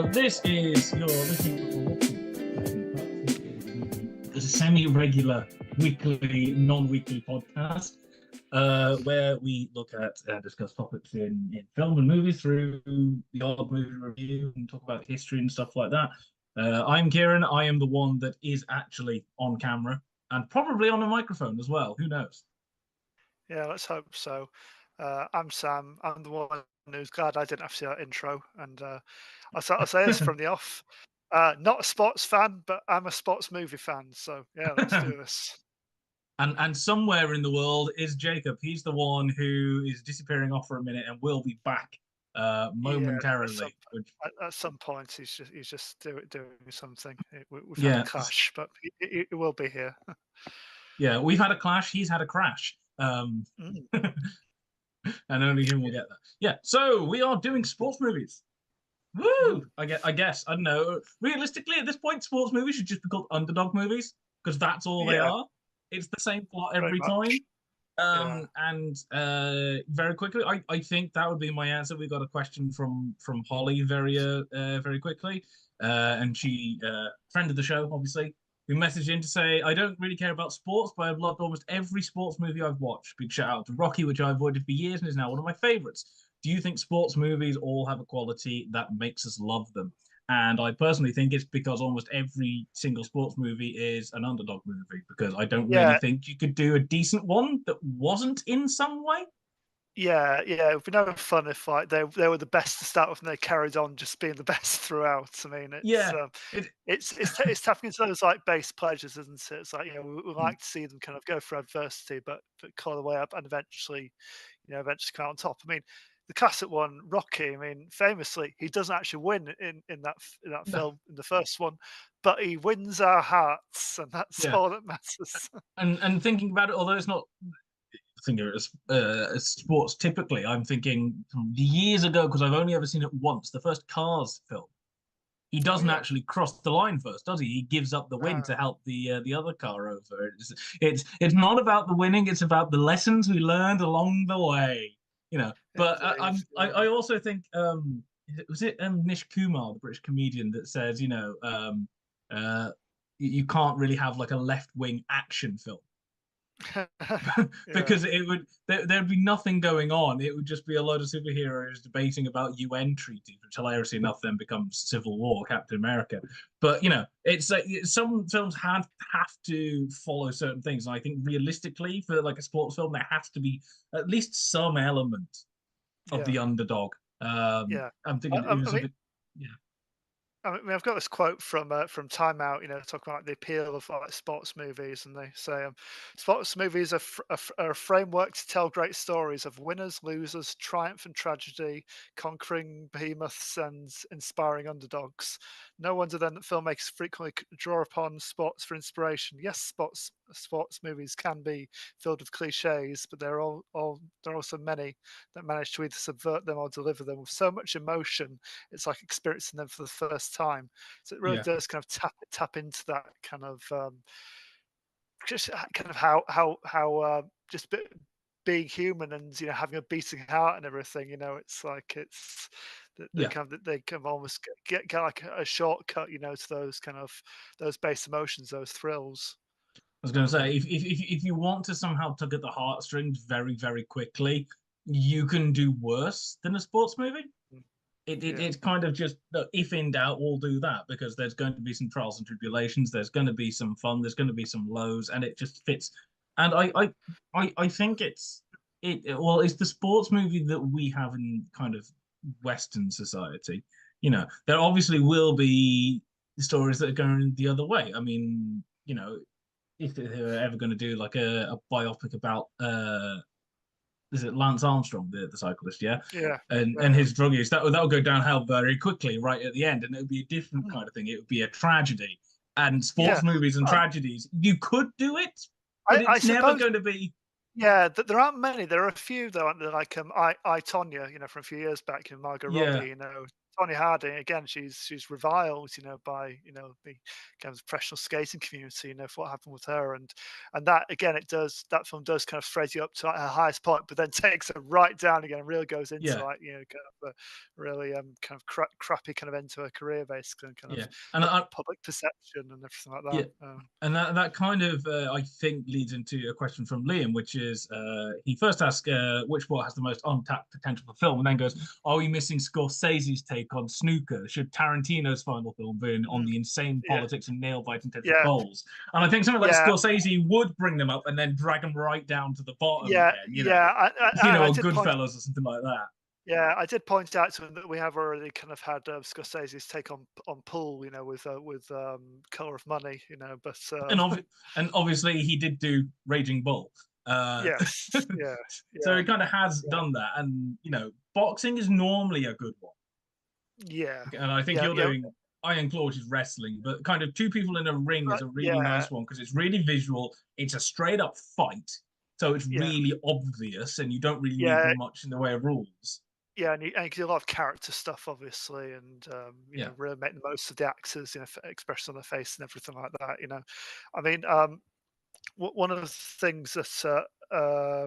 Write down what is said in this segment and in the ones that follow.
So this is your listening a semi-regular weekly, non-weekly podcast where we look at discuss topics in film and movies through the odd movie review and talk about history and stuff like that. I'm Kieran. I am the one that is actually on camera and probably on a microphone as well. Who knows? Yeah, let's hope so. I'm Sam. I'm the one who's glad I didn't have to see that intro. And I'll say this from the off. Not a sports fan, but I'm a sports movie fan. So yeah, let's do this. And somewhere in the world is Jacob. He's the one who is disappearing off for a minute and will be back Yeah, momentarily. at some point he's just doing something. We've had a Yeah, clash, but he will be here. yeah, we've had a clash. He's had a crash. Mm. And only him will get that. Yeah, so we are doing sports movies. Woo! I guess. I don't know. Realistically, at this point, sports movies should just be called underdog movies because that's all they Yeah, are. It's the same plot pretty every time. much. Yeah. And very quickly, I think that would be my answer. We got a question from Holly very quickly, and she friend of the show, obviously. We messaged in to say, I don't really care about sports, but I've loved almost every sports movie I've watched. Big shout out to Rocky, which I avoided for years and is now one of my favorites. Do you think sports movies all have a quality that makes us love them? And I personally think it's because almost every single sports movie is an underdog movie, because I don't really Yeah, think you could do a decent one that wasn't in some way. yeah, it would be no fun if like they were the best to start with and they carried on just being the best throughout. I mean, Yeah, it, it's tapping into those like base pleasures, isn't it? It's like we like to see them kind of go through adversity, but claw their way up and eventually come out on top. I mean, the classic one, Rocky. I mean, famously, he doesn't actually win in that no, film in the first one, but he wins our hearts, and that's yeah. all that matters. And thinking about it, although it's not thinking as sports typically, I'm thinking years ago, because I've only ever seen it once, the first Cars film. He Oh doesn't yeah. actually cross the line first, does he? He gives up the win to No. help the other car over. It's not about the winning; it's about the lessons we learned along the way. But Indeed. I also think was it Nish Kumar, the British comedian, that says uh, you can't really have like a left wing action film Yeah. Yeah. because there'd be nothing going on. It would just be a load of superheroes debating about UN treaties, which hilariously enough then becomes Civil War, Captain America. But it's like some films have to follow certain things. And I think realistically, for like a sports film, there has to be at least some element of Yeah. the underdog. Yeah. I'm I, thinking it I I was a mean, bit, yeah, I've got this quote from Time Out, talking about the appeal of like sports movies, and they say sports movies are a framework to tell great stories of winners, losers, triumph and tragedy, conquering behemoths and inspiring underdogs. No wonder then that filmmakers frequently draw upon sports for inspiration. Yes, sports movies can be filled with cliches, but there are also many that manage to either subvert them or deliver them with so much emotion it's like experiencing them for the first time. So it really yeah, does kind of tap into that kind of just kind of how just being human and having a beating heart and everything. It's like yeah. they kind of almost get like a shortcut, to those base emotions, those thrills. I was going to say, if you want to somehow tug at the heartstrings very, very quickly, you can do worse than a sports movie. Mm. Yeah, It's kind of just, if in doubt, we'll do that, because there's going to be some trials and tribulations. There's going to be some fun. There's going to be some lows, and it just fits. And I think well, it's the sports movie that we have in kind of Western society. There obviously will be stories that are going the other way. I mean, if they're ever going to do like a biopic about is it Lance Armstrong, the cyclist, yeah, yeah, and yeah, his drug use, that'll go downhill very quickly right at the end, and it would be a different Mm. kind of thing. It would be a tragedy. And Yeah. sports movies and Um, tragedies, you could do it, but I it's never suppose. going to be. Yeah, there aren't many. There are a few though, aren't there? Like I Tonya, from a few years back, Margot Yeah, Robbie, Tony Harding again, she's reviled, by the kind of professional skating community, for what happened with her, and that again, that film does kind of thread you up to her highest point, but then takes it right down again and really goes into Yeah, like kind of a really kind of crappy kind of end to her career, basically, and kind of yeah, and public perception and everything like yeah, that. and that kind of I think leads into a question from Liam, which is he first asks which sport has the most untapped potential for film, and then goes, "Are we missing Scorsese's take on snooker? Should Tarantino's final film be on Mm, the insane yeah, politics and nail-biting tense of yeah, bowls?" And I think something like yeah. Scorsese would bring them up and then drag them right down to the bottom Yeah, again, yeah, I or did point Goodfellas or something like that. yeah, I did point out to him that we have already kind of had, Scorsese's take on Pool, with, Colour of Money, but, And and obviously he did do Raging Bull. Uh, yes, yeah, so yeah, he kind of has yeah, done that, and boxing is normally a good one. yeah, And I think yeah, you're yeah, doing Iron Claw, which is wrestling, but kind of two people in a ring is a really yeah, nice one because it's really visual. It's a straight up fight, so it's yeah, really obvious, and you don't really need yeah, much in the way of rules. yeah, and you can do a lot of character stuff, obviously, and, Yeah, really make the most of the actors, expression on their face and everything like that. I mean, one of the things that, I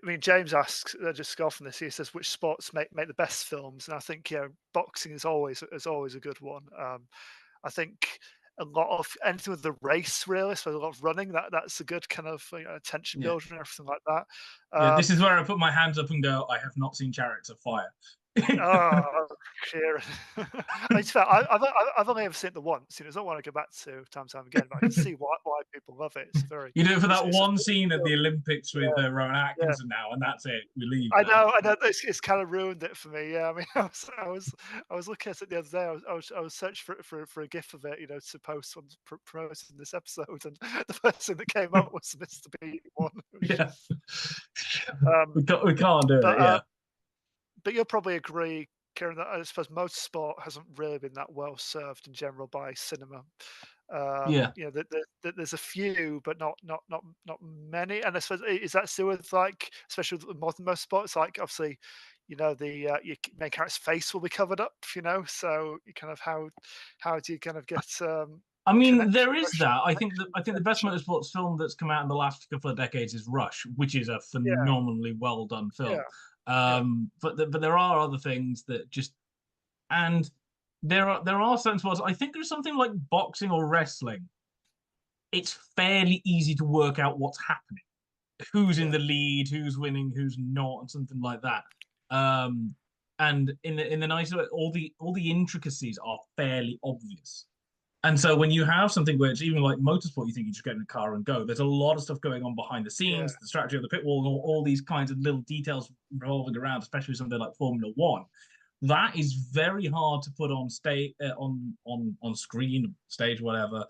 mean, James asks, just go off on this. He says, "Which sports make the best films?" And I think, boxing is always a good one. I think a lot of anything with the race, really, so a lot of running. That's a good kind of attention yeah, builder and everything like that. yeah. This Um, is where I put my hands up and go, I have not seen Chariots of Fire. Oh, Kieran. It's fair. I've only ever seen it the once. It's not one I go back to time and time again, but I can see why people love it. You do it for that It's a one very scene at good the film. Olympics with Yeah, Rowan yeah. Atkinson now, and that's it. We leave I then. know, I know. It's kind of ruined it for me. Yeah, I mean, I was looking at it the other day. I was searching for a GIF of it, to post on promoting this episode, and the first thing that came up was Mr. Bean one. Yeah, Um, we can't do but it. Yeah, you'll probably agree, Kieran, that I suppose motorsport hasn't really been that well served in general by cinema. yeah. There's a few, but not many. And I suppose is that still with like, especially with modern motorsports, like obviously, the your main character's face will be covered up, so you kind of how do you kind of get I mean, connection, there is emotional that. I think the best connection? motorsports film that's come out in the last couple of decades is Rush, which is a Yeah, phenomenally well done yeah, film. yeah, But there are other things that just and there are certain sports. I think there's something like boxing or wrestling. It's fairly easy to work out what's happening, who's in yeah, the lead, who's winning, who's not, and something like that. Um, and in the nice way, all the intricacies are fairly obvious. And so when you have something where it's even like motorsport, you think you just get in a car and go. There's a lot of stuff going on behind the yeah, scenes, the strategy of the pit wall, and all these kinds of little details revolving around, especially something like Formula One. That is very hard to put on stage, on screen, stage, whatever,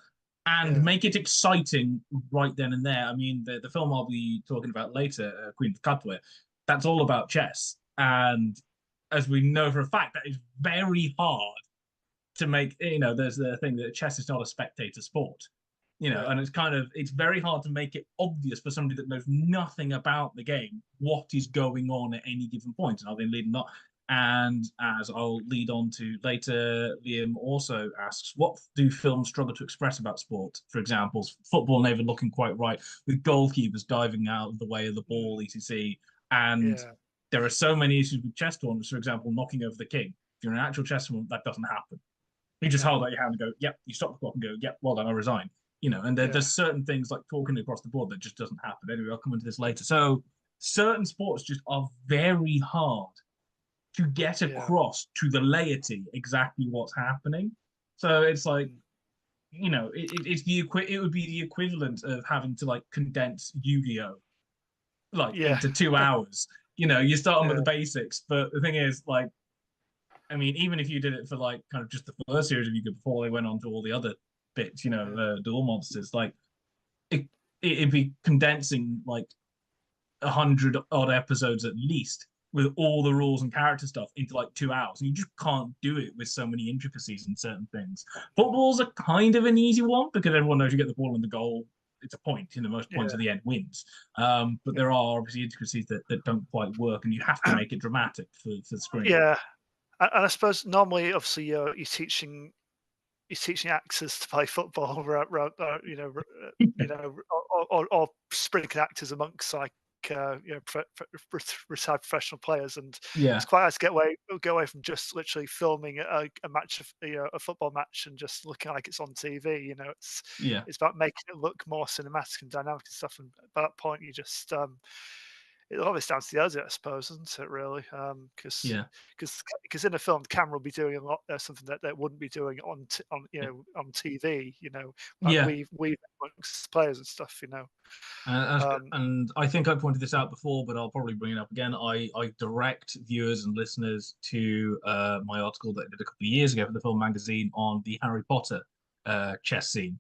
and yeah, make it exciting right then and there. I mean, the film I'll be talking about later, Queen of Cutware, that's all about chess, and as we know for a fact, that is very hard to make. There's the thing that chess is not a spectator sport. yeah, And it's very hard to make it obvious for somebody that knows nothing about the game what is going on at any given point. And I've been leading on. And as I'll lead on to later, Liam also asks, what do films struggle to express about sport? For example, football never looking quite right, with goalkeepers diving out of the way of the ball, mm, etc. And yeah, there are so many issues with chess tournaments, for example, knocking over the king. If you're in an actual chess tournament, that doesn't happen. You just no, hold out your hand and go, yep, you stop the clock and go, yep, well done, I resign. And yeah, there's certain things like talking across the board that just doesn't happen. Anyway, I'll come into this later. So certain sports just are very hard to get yeah, across to the laity exactly what's happening. So it's like, mm, it would be the equivalent of having to like condense Yu-Gi-Oh like yeah, into 2 hours. You start on with the yeah, basics, but the thing is, like, I mean, even if you did it for like kind of just the first series of Yu-Gi-Oh before they went on to all the other bits, yeah, Duel Monsters, like it, it'd be condensing like 100 odd episodes at least with all the rules and character stuff into like 2 hours. And you just can't do it with so many intricacies and certain things. Football's a kind of an easy one because everyone knows you get the ball in the goal. it's a point. Most yeah, points at the end wins. But there are obviously intricacies that don't quite work, and you have to yeah. make it dramatic for the screen. Yeah, and I suppose normally, obviously, you're teaching actors to play football, or sprinkling actors amongst like retired professional players, and Yeah, it's quite nice to get away from just literally filming a match of a football match and just looking like it's on TV. yeah, It's about making it look more cinematic and dynamic and stuff. And by that point, you just it always down to the edit, I suppose, isn't it? Really, because yeah, because in a film, the camera will be doing a lot something that they wouldn't be doing on yeah. on TV. Like Yeah. we amongst players and stuff. Um, And I think I pointed this out before, but I'll probably bring it up again. I direct viewers and listeners to my article that I did a couple of years ago for the Film Magazine on the Harry Potter chess scene,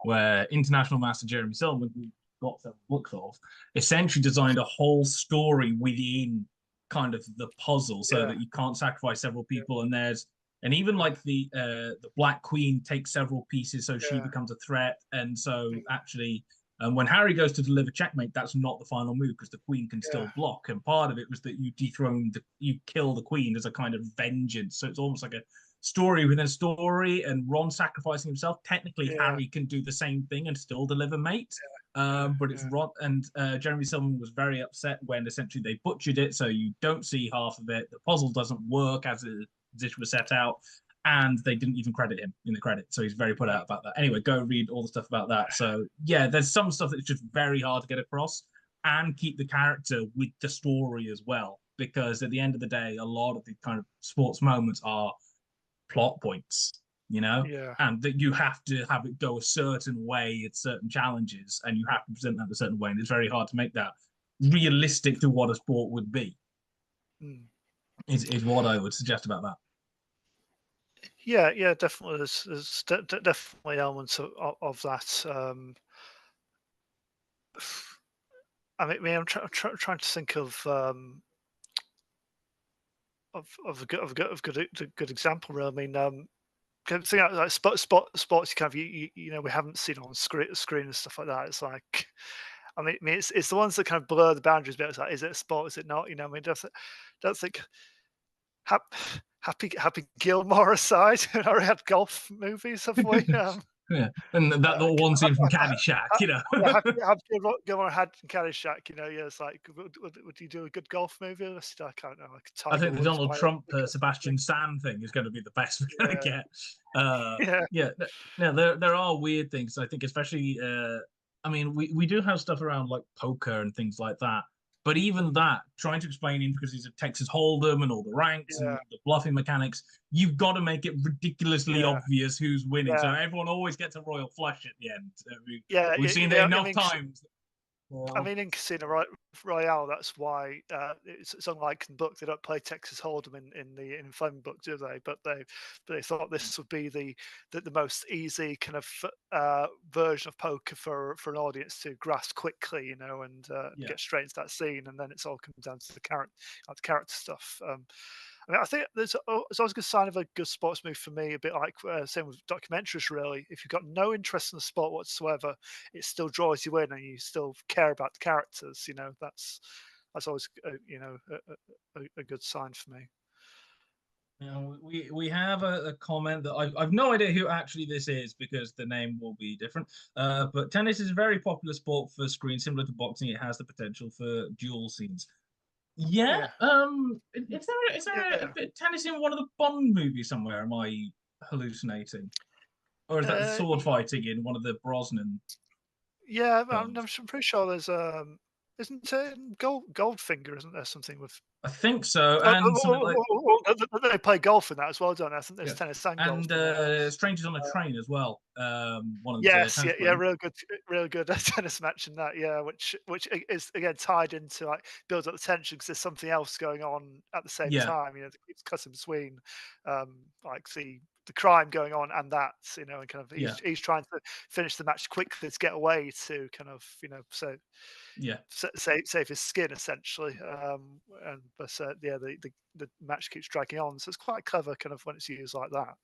where international master Jeremy Silverman, who got several books of, essentially designed a whole story within kind of the puzzle, so yeah, that you can't sacrifice several yeah, people, and even like the Black Queen takes several pieces, so she yeah, becomes a threat, and so mm, actually when Harry goes to deliver checkmate, that's not the final move because the queen can yeah, still block. And part of it was that you kill the queen as a kind of vengeance. So it's almost like a story within a story. And Ron sacrificing himself. Technically, yeah, Harry can do the same thing and still deliver mate. yeah, But it's yeah, Ron and Jeremy Silverman was very upset when essentially they butchered it, so you don't see half of it. The puzzle doesn't work as it was set out, and they didn't even credit him in the credits. So he's very put out about that. Anyway, go read all the stuff about that. So yeah, there's some stuff that's just very hard to get across and keep the character with the story as well. Because at the end of the day, a lot of the kind of sports moments are plot points, yeah, and that you have to have it go a certain way at certain challenges, and you have to present that a certain way. And it's very hard to make that realistic to what a sport would be, mm. is what I would suggest about that. Yeah, yeah, definitely. There's definitely elements of that. I'm trying to think of a good example. Really, I mean, kind of thing like sports. You kind of we haven't seen on screen and stuff like that. It's like, it's the ones that kind of blur the boundaries a bit. It's like, is it a sport? Is it not? I mean, don't think hap, Happy Gilmore aside. We already had golf movies, have we? Yeah, and that Uh, little one scene from ha- Caddyshack, you know. yeah, have Gilmore had Caddyshack. Yeah, it's like, would you do a good golf movie? I can't know, like I Tiger think the Woods Donald Trump biopic or something. Sebastian Stan thing is going to be the best we're going to Yeah, get. Uh, yeah, yeah, no, there are weird things. I think, especially, I mean, we do have stuff around like poker and things like that. But even mm, that, trying to explain intricacies of Texas Hold'em and all the ranks and yeah, the bluffing mechanics, you've got to make it ridiculously yeah, obvious who's winning. So yeah, everyone always gets a royal flush at the end. yeah, We've yeah. seen it enough times. In Casino Royale, that's why it's unlike in the book. They don't play Texas Hold'em in Fleming book, do they? But they thought this would be the most easy kind of version of poker for an audience to grasp quickly, and Yeah, get straight into that scene, and then it's all comes down to the character stuff. I think it's always a good sign of a good sports movie for me. A bit like same with documentaries, really. If you've got no interest in the sport whatsoever, it still draws you in, and you still care about the characters. That's always a good sign for me. we have a comment that I've no idea who actually this is because the name will be different. But tennis is a very popular sport for screen, similar to boxing. It has the potential for duel scenes. Yeah. Yeah, Is there a yeah. bit of tennis in one of the Bond movies somewhere? Am I hallucinating? Or is that Uh, sword fighting in one of the Brosnan yeah, I'm films? pretty sure there's isn't it Goldfinger? Isn't there something with I think so. And something like they play golf in that as well, don't they? I think there's yeah. tennis and golf And in it. Strangers on a Train as well. One of the Yes, tennis yeah, yeah, players. real good tennis match in that, yeah, which is again tied into like builds up the tension because there's something else going on at the same Yeah, time. It's cut in between, like the crime going on and that, and kind of yeah, he's trying to finish the match quickly to get away to kind of yeah. save his skin essentially. Yeah, the match keeps dragging on, so it's quite clever kind of when it's used like that.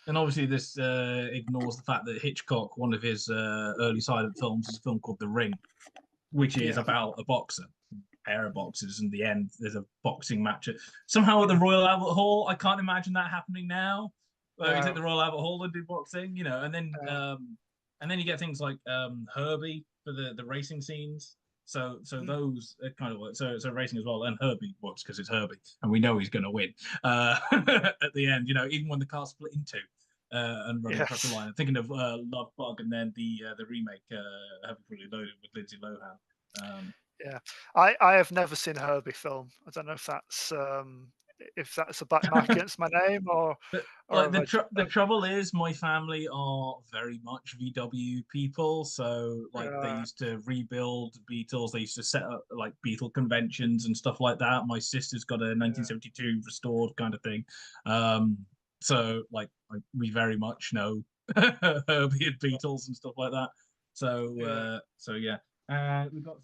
And obviously, this ignores the fact that Hitchcock, one of his early silent films, is a film called The Ring, which is Yeah, about a boxer, a pair of boxers, and the end there's a boxing match somehow at the yeah. Royal Albert Hall. I can't imagine that happening now. You take No, the Royal Albert Hall and do boxing, and then you get things like Herbie for the racing scenes. So mm, those kind of work. So racing as well, and Herbie works because it's Herbie, and we know he's going to win at the end. Even when the car split in two. And running across the yes. line. I'm thinking of Love Bug, and then the remake, Heavy Fully Loaded with Lindsay Lohan. Yeah, I have never seen a Herbie film. I don't know if that's a black mark against my name, But or like have I the trouble is, my family are very much VW people. So like they uh, used to rebuild Beetles. They used to set up like Beetle conventions and stuff like that. My sister's got a yeah, 1972 restored kind of thing. So like we very much know Herbie and Beatles and stuff like that. yeah. So yeah. We've got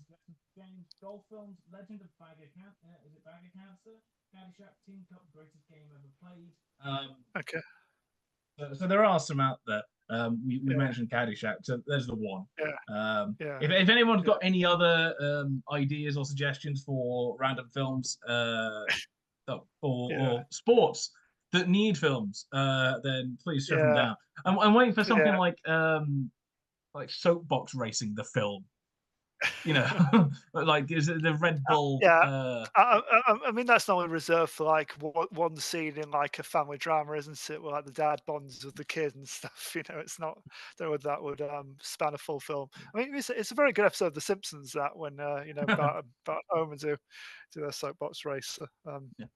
James Golf Films, Legend of Bagger Cancer. Is it Bagger Cancer? Caddyshack, Team Cup, greatest game ever played. Okay, So there are some out there. We yeah, mentioned Caddyshack, so there's the one. yeah, yeah, If anyone's yeah. got any other ideas or suggestions for random films Yeah, or sports that need films, then please shove them yeah, down. I'm waiting for something yeah, like soapbox racing, the film. Like is it the Red Bull? yeah. I mean, that's normally reserved for like one scene in like a family drama, isn't it? Where like the dad bonds with the kid and stuff. It's not. Don't know whether that would span a full film. I mean, it's a very good episode of The Simpsons that when about Homer do their soapbox race. Yeah.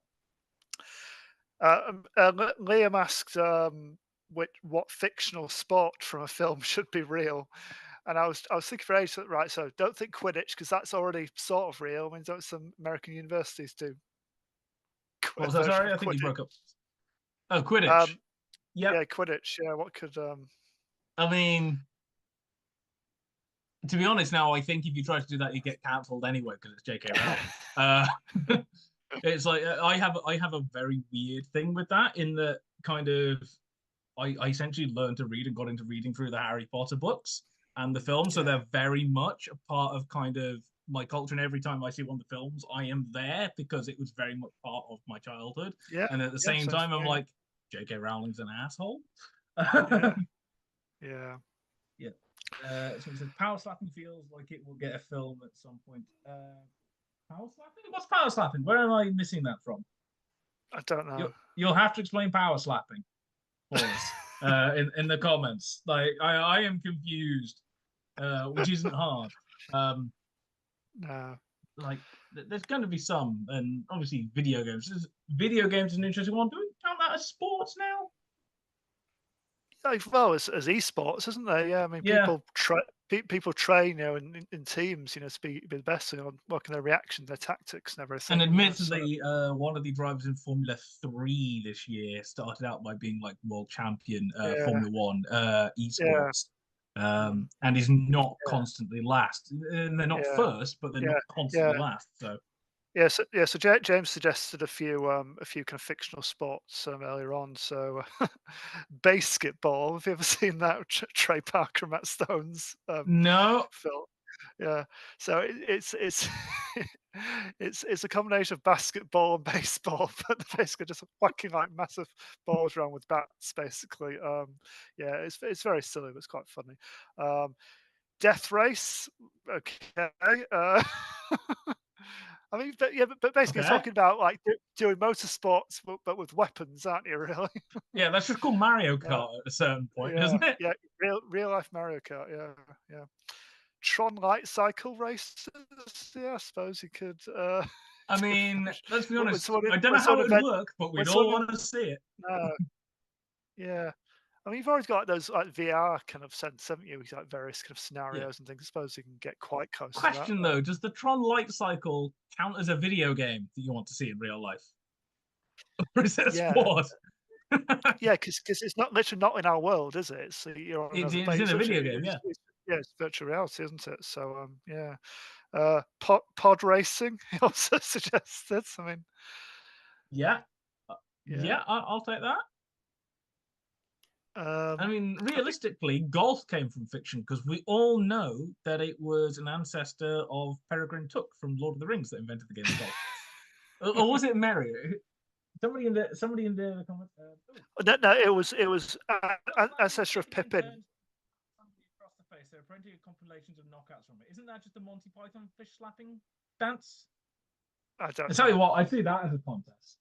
Liam asked what fictional sport from a film should be real, and I was thinking for ages, right? So don't think Quidditch because that's already sort of real. I mean, don't some American universities do What a was that? version Sorry, of I think you Quidditch? broke up. Oh, Quidditch. Um, Yep. yeah, Quidditch. Yeah, what could I mean, to be honest, now I think if you try to do that, you get cancelled anyway because it's J.K. Rowling. Uh, it's like I have a very weird thing with that in that kind of I essentially learned to read and got into reading through the Harry Potter books and the films, so yeah, they're very much a part of kind of my culture. And every time I see one of the films, I am there because it was very much part of my childhood. yeah, And at the yeah, same same time, for I'm me. like, J.K. Rowling's an asshole. Yeah, yeah. Yeah. So it says power slapping feels like it will get a film at some point. Power slapping? What's power slapping? Where am I missing that from? I don't know. You'll have to explain power slapping for us in the comments. Like I am confused, which isn't hard. Um, No. like there's going to be some, and obviously video games. Video games is an interesting one. Do we count that as sports now? Like, well, as esports, isn't there? Yeah, I mean, Yeah. people train, in teams, to be the best, working their reaction, their tactics, and And everything. So admittedly, one of the drivers in Formula 3 this year started out by being like world champion yeah, Formula 1 yeah, esports, mm, and is not yeah, constantly last. And they're not yeah, first, but they're yeah, not constantly yeah. last. So So James suggested a few kind of fictional sports earlier on. So basketball. Have you ever seen that Trey Parker and Matt Stone's no, film? Yeah. So it's it's a combination of basketball and baseball, but they're basically just whacking like massive balls around with bats, basically. Yeah, it's very silly, but it's quite funny. Um, Death Race. Okay. I mean, but basically okay, talking about like doing motorsports, but with weapons, aren't you? Really? yeah, that's just called Mario Yeah, Kart at a certain point, yeah, isn't it? yeah. Real life Mario Kart. Yeah, yeah. Tron light cycle races. Yeah, I suppose you could. I mean, let's be When honest. someone I don't know when how someone it would invent work, but when we'd all someone want to see it. no, yeah. I mean, you've always got those like VR kind of sense, haven't you? With like various kind of Yeah. scenarios and things. I suppose you can get quite close to that. Question though: does the Tron light cycle count as a video game that you want to see in real life, or is it a Yeah, sport? yeah, because it's not literally not in our world, is it? So you're on It's, another it's place. in It's a video literally, game, yeah. yeah, it's virtual reality, isn't it? So yeah, pod racing. He also suggested. I mean, Yeah. yeah, Yeah, I'll take that. I mean, I think, realistically, golf came from fiction because we all know that it was an ancestor of Peregrine Took from Lord of the Rings that invented the game of golf. Or was it Merry? Somebody in the comments. no, no, it was ancestor of Somebody Pippin. burned somebody across the face. There are plenty of compilations of knockouts from it. Isn't that just a Monty Python fish slapping dance? I I don't tell you know. what, I see that as a contest.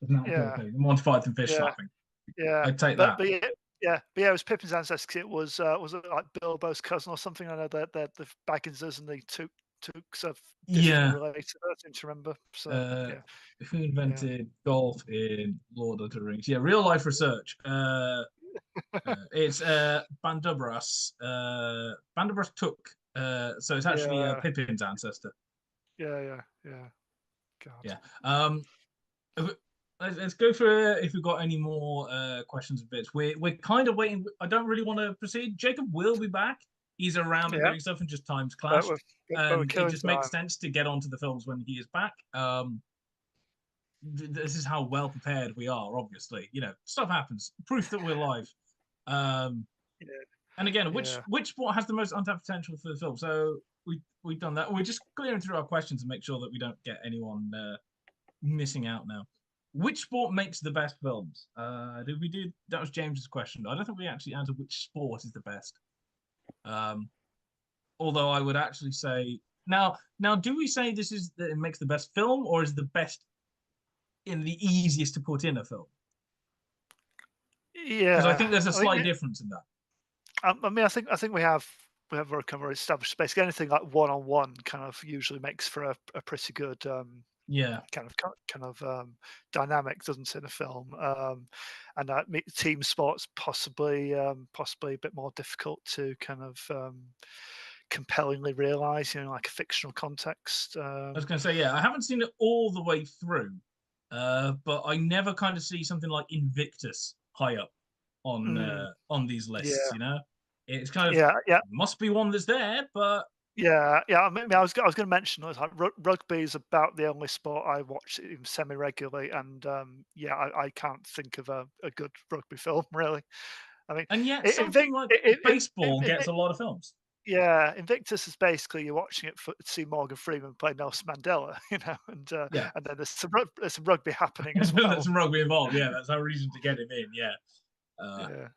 As an actual Yeah, thing. The Monty Python fish yeah, slapping. yeah. I'd take But that. but yeah, yeah, but yeah, it was Pippin's ancestor 'cause it was it like Bilbo's cousin or something? I know that the Bagginses and the Tooks are distantly Yeah. related. I seem to remember. So Uh, yeah, who yeah, invented golf in Lord of the Rings? Yeah, real life research. It's Bandobras. Bandobras took. So it's actually yeah, Pippin's ancestor. yeah, yeah, yeah. God. Yeah. Let's go through if we've got any more questions and bits. We're kind of waiting. I don't really want to proceed. Jacob will be back. He's around and Yeah, doing stuff, and just times but we're clashed, but we're and it killing just makes time. sense to get onto the films when he is back. This is how well prepared we are. Obviously, stuff happens. Proof that we're live. Um, Yeah, and again, which yeah. which sport has the most untapped potential for the film? So we've done that. We're just clearing through our questions to make sure that we don't get anyone missing out now. Which sport makes the best films? Did we do that? Was James's question. I don't think we actually answered which sport is the best. Um, Although I would actually say now, do we say this is that it makes the best film, or is the best in the easiest to put in a film? Because I think Yeah, there's a I think slight difference in that. I mean, I think we have a kind of established space. Anything like one-on-one kind of usually makes for a pretty good Yeah, kind of dynamic, doesn't it, in a film? And team sports possibly a bit more difficult to kind of compellingly realize, like a fictional context. I was going to say, yeah, I haven't seen it all the way through, but I never kind of see something like Invictus high up Mm, on these lists. yeah, It's kind of yeah, yeah. must be one that's there, but Yeah, yeah. I was going to mention was like rugby is about the only sport I watch semi regularly, and yeah, I can't think of a good rugby film really. I mean, and yet it, something like baseball gets a lot of films. yeah, Invictus is basically you're watching it to see Morgan Freeman play Nelson Mandela, Yeah, and then there's some rugby happening as there's well. some rugby involved. Yeah, that's our reason to get him in. Yeah, uh, Yeah,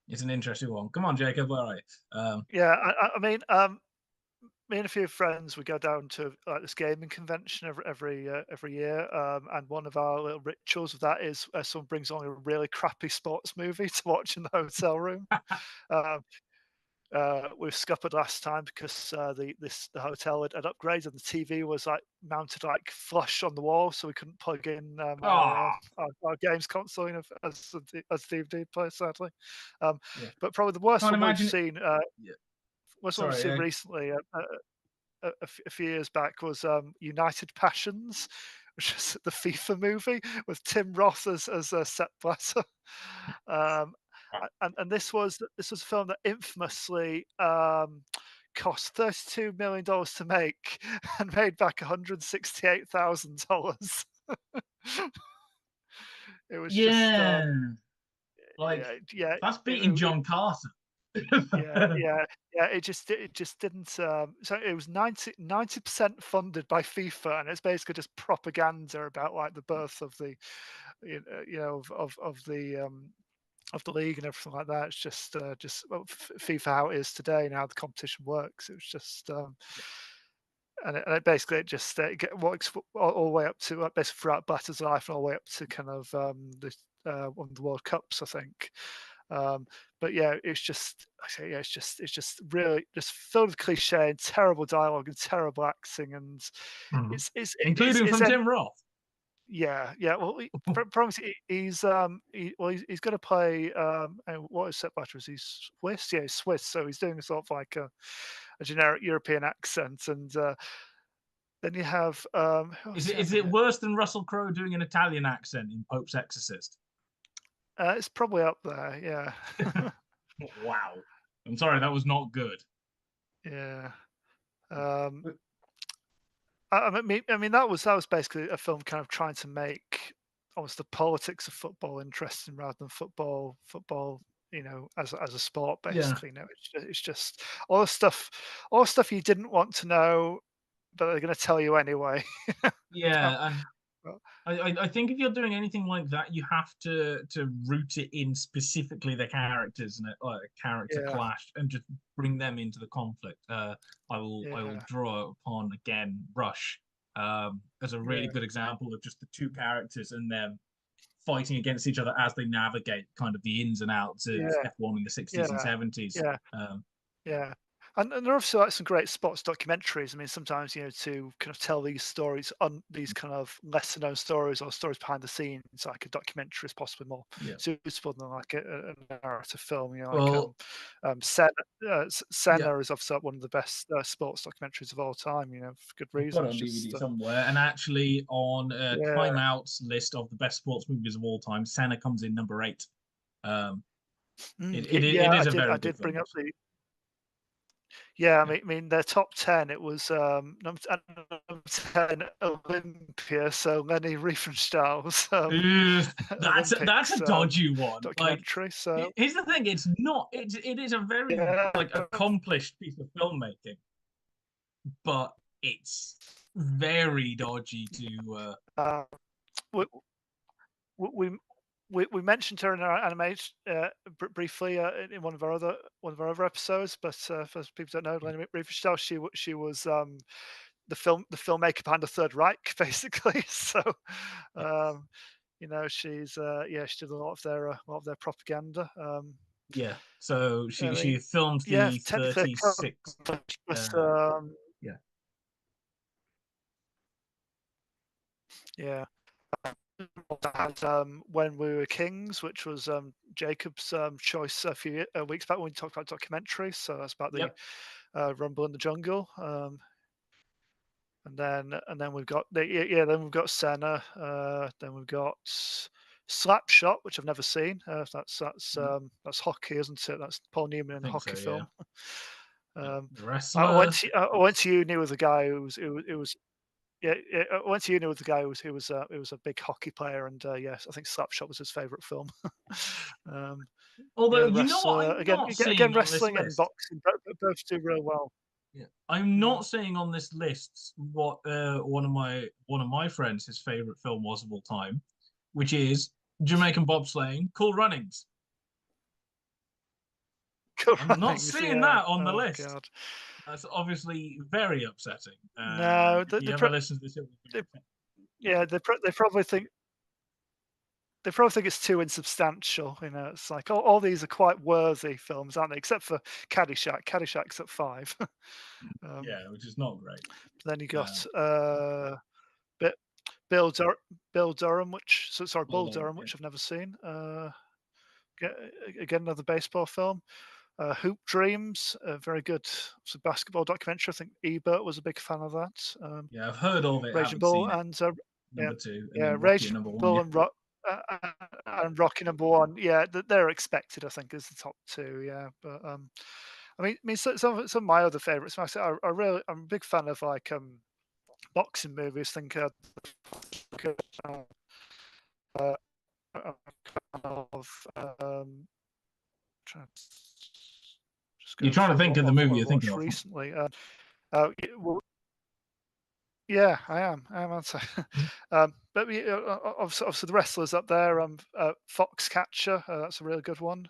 it's an interesting one. Come on, Jacob, where are you? yeah. I mean, me and a few friends we go down to like this gaming convention every year, and one of our little rituals of that is someone brings on a really crappy sports movie to watch in the hotel room. Um, we scuppered last time because the hotel had upgraded and the TV was like mounted like flush on the wall, so we couldn't plug in Ah, our games console, as DVD player, sadly. Um, yeah. but probably the worst Can't one we've imagine it. seen. Yeah. Worst one we've Sorry. seen recently. A few years back was United Passions, which is the FIFA movie with Tim Roth as Sepp Blatter. Um, and this was a film that infamously cost $32 million to make and made back $168,000. It was just Yeah, like yeah, yeah. that's beating John Carter. Yeah, yeah, yeah. It just didn't. So it was 90% funded by FIFA, and it's basically just propaganda about like the birth of the, of the league and everything like that. It's just well, FIFA how it is today and how the competition works. It was just and it basically it works all the way up to basically throughout Blatter's life and all the way up to kind of one of the World Cups, I think. Um, but yeah, it's just I say yeah, it's just really just filled with cliche and terrible dialogue and terrible acting, and Mhm. it's Including it's from en- Tim Roth. yeah, yeah. Well, promise he's going to play what is Sepp Blatter? Is he Swiss? Yeah, he's Swiss. So he's doing sort of like a generic European accent, and then you have who Is else it you have is in it it? worse than Russell Crowe doing an Italian accent in Pope's Exorcist? It's probably up there. Yeah, Wow. I'm sorry, that was not good. yeah. Um, I mean that was basically a film kind of trying to make almost the politics of football interesting rather than football as a sport, Yeah, basically. It's just all the stuff you didn't want to know, but they're going to tell you anyway. About- yeah, and about- I think if you're doing anything like that, you have to root it in specifically the characters and like a character yeah, clash, and just bring them into the conflict. I will yeah, draw upon again Rush as a really yeah, good example of just the two characters and them fighting against each other as they navigate kind of the ins and outs of yeah, F1 in the 60s and yeah, 70s. yeah. Yeah. And there are also like some great sports documentaries. I mean, sometimes, to kind of tell these stories on these kind of lesser known stories or stories behind the scenes, like a documentary is possibly more Yeah. suitable than like a narrative film. Like Well, Senna, yeah, Senna is obviously like one of the best sports documentaries of all time. For good I've got reason. it It's on DVD just somewhere, and actually on yeah, Time Out's list of the best sports movies of all time, Senna comes in number 8. Um, it yeah. is I a did very I good did bring film. up the Yeah, Yeah. I mean their top 10, it was, number 10, Olympia, so Lenny Riefenstahl's, That's a Olympics, dodgy one. Like, documentary, so here's the thing: it's not. It is a very yeah. like accomplished piece of filmmaking, but it's very dodgy to. Uh, we we we mentioned her in our animation, briefly, in one of our other episodes, but, for people that don't know, Lenny Riefenstahl, she was, the filmmaker behind the Third Reich, basically. So, Yes. um, she did a lot of their propaganda. Yeah. So I she mean, filmed yeah, the technically 36. but, Yeah. yeah. And, When We Were Kings, which was Jacob's choice a few weeks back when we talked about documentaries. So that's about the Yep. Rumble in the Jungle. And then we've got then we've got Senna. Then we've got Slapshot, which I've never seen. That's hockey, isn't it? That's Paul Newman I in a think so. hockey Yeah. film. Yeah. Um, The I went wrestler. to I went to uni with a guy who was yeah, yeah, I went to uni with a guy who was a big hockey player, and yes, I think Slapshot was his favourite film. um, Although, the wrestler I'm again, not again, seeing on this wrestling and list. boxing both do real well. Yeah. I'm Mm. not seeing on this list what one of my friends his favorite film was of all time, which is Jamaican bobsleighing, Cool Runnings. Cool I'm not Runnings, seeing yeah. that on the Oh list. god, That's obviously very upsetting. no, If you ever listen to this, it will be they, upsetting. yeah, they probably think it's too insubstantial. It's like all these are quite worthy films, aren't they? Except for Caddyshack. Caddyshack's at 5. um, Yeah, which is not great. then you got Um, Bi- Bill Dur- Bill Durham, Bull Bulldog, Durham, yeah. which I've never seen. Again, another baseball film. Hoop Dreams, a very good basketball documentary. I think Ebert was a big fan of that. Yeah, I've heard of it, Raging haven't Bull seen it. and yeah, Number 2, and yeah, then Rocky at Raging number 1. Bull Yeah. and Rocky number 1. Yeah, they're expected, I think, as the top two. Yeah, but I mean, some of my other favorites. Like I said, I'm a big fan of like boxing movies. Think uh, uh, of trying to just You're go trying to through think of the what movie I you're thinking watched of. recently. Well, yeah, I am. Aren't I? But obviously the wrestlers up there. Foxcatcher, that's a really good one.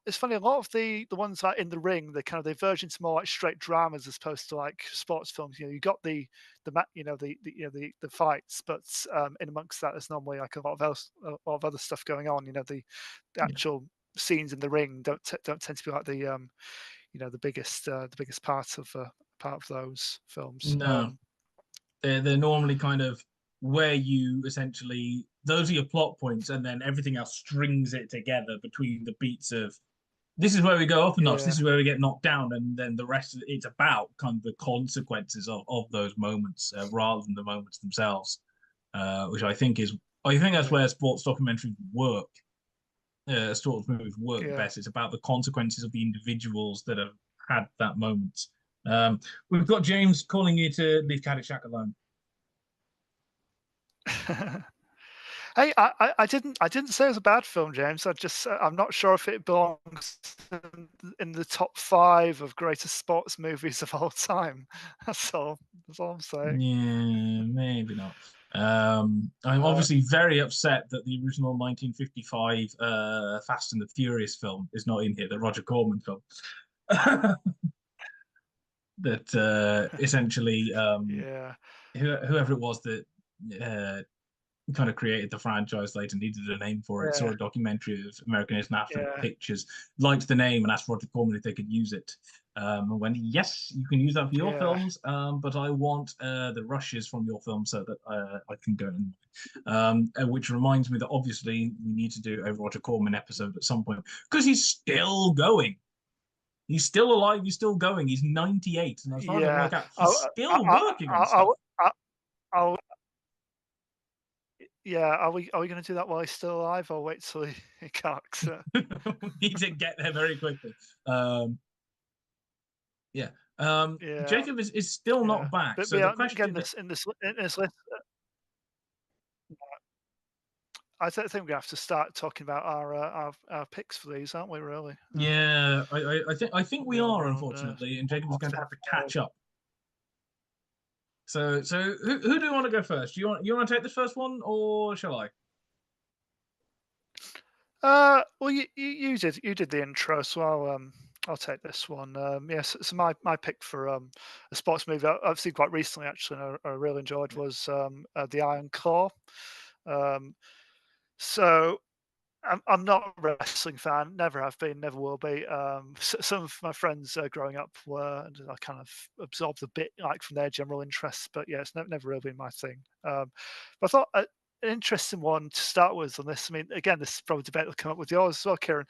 It's funny. A lot of the ones like in the ring, they verge into more like straight dramas as opposed to like sports films. You got the fights, but in amongst that, there's normally like a lot of other stuff going on. The Yeah. actual scenes in the ring don't tend to be like the biggest part of those films. No, they're normally kind of where you essentially those are your plot points, and then everything else strings it together between the beats of this is where we go up a notch, this Yeah, is where we get knocked down, and then the rest of it's about kind of the consequences of those moments rather than the moments themselves, which I think that's yeah, where sports documentaries work. Sports movies work yeah. best. It's about the consequences of the individuals that have had that moment. We've got James calling you to leave Caddyshack alone. Hey, I didn't say it was a bad film, James. I'm not sure if it belongs in the top 5 of greatest sports movies of all time. That's all. That's all I'm saying. Yeah, maybe not. I'm Uh, obviously very upset that the original 1955 Fast and the Furious film is not in here, the Roger Corman film. That essentially yeah, whoever it was that uh, kind of created the franchise later needed a name for it. Saw yeah, a documentary of American International yeah, Pictures, liked the name, and asked Roger Corman if they could use it. And went, yes, you can use that for your yeah, films, but I want the rushes from your film so that I can go and. Which reminds me that obviously we need to do a Roger Corman episode at some point because he's still going. He's still alive. He's still going. He's 98, and as far as I can yeah. work out, he's I'll, still I, working I, on I'll, stuff. I'll, I'll yeah. Are we going to do that while he's still alive, or wait till he cocks? We need to get there very quickly. Yeah. Yeah, Jacob is still yeah. not back. But So the yeah, again, question, this list, I don't think we have to start talking about our picks for these, aren't we? Really? yeah, I think we We all are know unfortunately, and Jacob is what going to have top to five. catch up. So who do you want to go first? Do you want to take this first one, or shall I? Well, you did the intro, so I'll take this one. Yes, so my pick for a sports movie I've seen quite recently actually, and I really enjoyed Yeah. was the Iron Claw. Um, so I'm not a wrestling fan, never have been, never will be. Some of my friends growing up were, and I kind of absorbed a bit like from their general interests, but yeah, it's never really been my thing. But I thought an interesting one to start with on this. I mean, again, this is probably a debate that'll come up with yours as well, Kieran.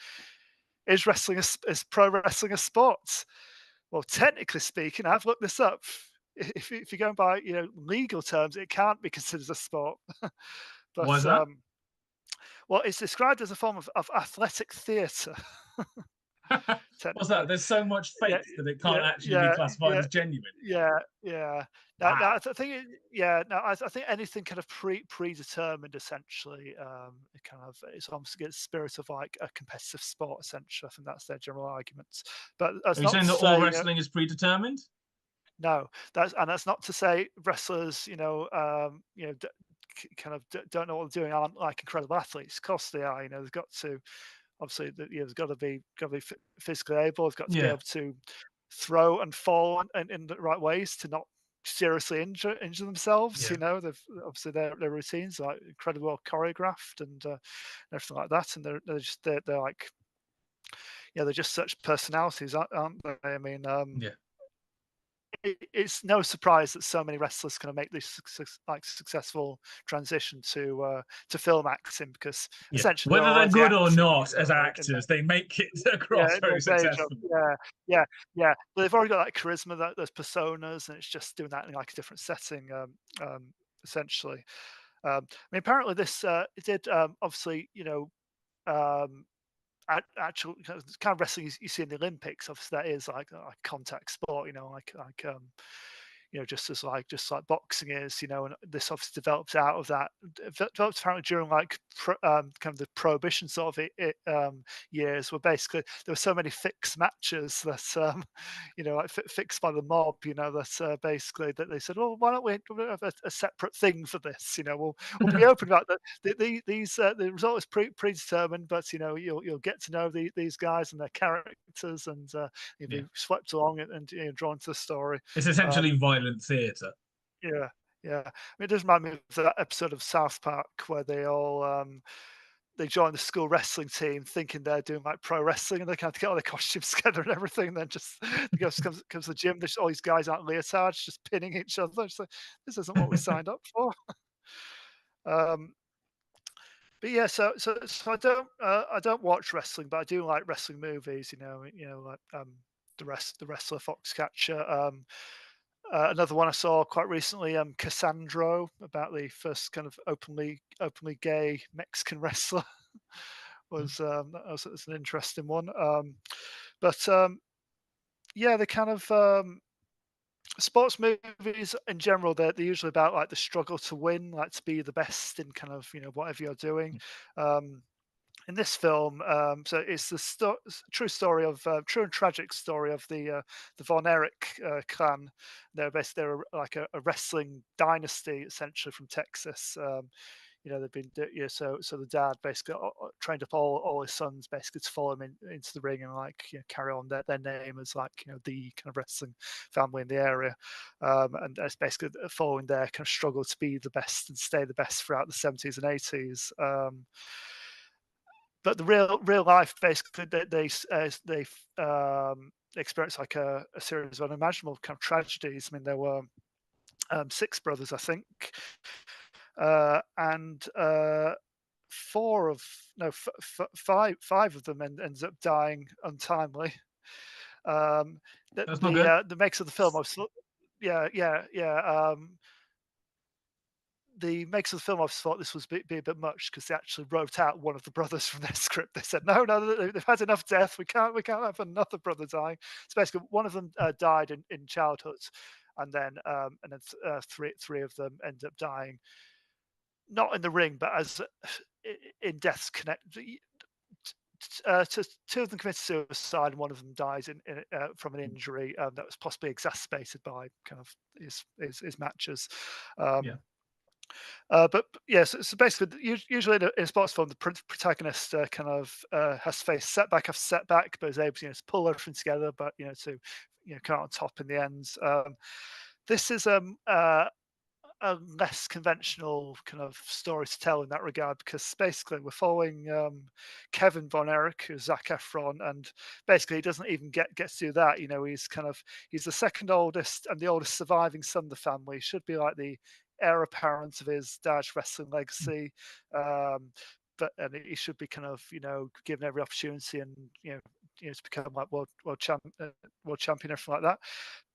Is is pro wrestling a sport? Well, technically speaking, I've looked this up. If you're going by legal terms, it can't be considered a sport. Why is But that? well, it's described as a form of athletic theatre. What's that? Technically, There's so much yeah, faith that it can't yeah, actually be yeah, classified yeah, as genuine. yeah, yeah. Now Wow. yeah, no, I think anything kind of predetermined, essentially, it kind of it's almost the spirit of like a competitive sport. Essentially, I think that's their general arguments. But Are that's you not to saying that all say, wrestling is predetermined? no, that's not to say wrestlers, kind of don't know what they're doing, aren't like incredible athletes. Of course they are. They've got to obviously, there's got to be physically able. They've got to be Yeah. able to throw and fall in the right ways to not seriously injure themselves. Yeah. They've obviously their routines are like incredibly well choreographed and everything like that. And they're like they're just such personalities, aren't they? I mean, Yeah. it's no surprise that so many wrestlers kind of make this successful transition to film acting because Yeah. essentially they're Whether they're already good or acting, not as in their actors, they make it yeah, across in very their day job. successfully. Yeah, yeah, yeah. But they've already got that charisma, that those personas, and it's just doing that in like a different setting, essentially. I mean, apparently this it did obviously, um, actual kind of wrestling you see in the Olympics. Obviously, that is like a contact sport, just like boxing is, and this obviously developed out of that. Developed apparently during like kind of the prohibition sort of years, where basically there were so many fixed matches that like fixed by the mob, that basically that they said, well, why don't we have a separate thing for this? We'll be open about that. The result is predetermined, but you'll get to know these guys and their characters, and you'll Yeah. be swept along and drawn to the story. It's essentially Um, violent theatre. yeah, yeah. I mean, it does remind me of that episode of South Park where they join the school wrestling team thinking they're doing like pro wrestling, and they kind of get all their costumes together and everything. And then just comes to the gym. There's all these guys out in leotards just pinning each other. It's like, this isn't what we signed up for. Um, but yeah, so I don't watch wrestling, but I do like wrestling movies. Like the wrestler Foxcatcher. Another one I saw quite recently, Cassandro, about the first kind of openly gay Mexican wrestler, that's an interesting one. But yeah, they kind of sports movies in general, they're usually about like the struggle to win, like to be the best in kind of whatever you're doing. Um, in this film, so it's the true story of true and tragic story of the Von Erich clan. They're like a wrestling dynasty essentially from Texas. They've been so the dad basically trained up all his sons basically to follow him into the ring and like carry on their name as like the kind of wrestling family in the area, and it's basically following their kind of struggle to be the best and stay the best throughout the 70s and 80s. But the real life basically they experienced like a series of unimaginable kind of tragedies. I mean, there were six brothers, I think, and four of no five of them ends up dying untimely. Um, That's not good. the makes of the film, yeah, yeah, yeah. The makers of the film obviously thought this was be a bit much because they actually wrote out one of the brothers from their script. They said, "No, no, they've had enough death. We can't have another brother dying." So basically, one of them died in childhood, and then three of them ended up dying not in the ring, but as in deaths connected. Two of them committed suicide, and one of them dies from an injury that was possibly exacerbated by kind of his matches. Yeah. Um, but yes, so basically, usually in a sports film, the protagonist kind of has to face setback after setback, but is able to, to pull everything together, but to come out on top in the end. This is a less conventional kind of story to tell in that regard because basically we're following Kevin Von Erich, who's Zac Efron, and basically he doesn't even get to do that. He's the second oldest and the oldest surviving son of the family. He should be like the heir apparent of his dad's wrestling legacy. And he should be kind of given every opportunity and to become like world champion, everything like that.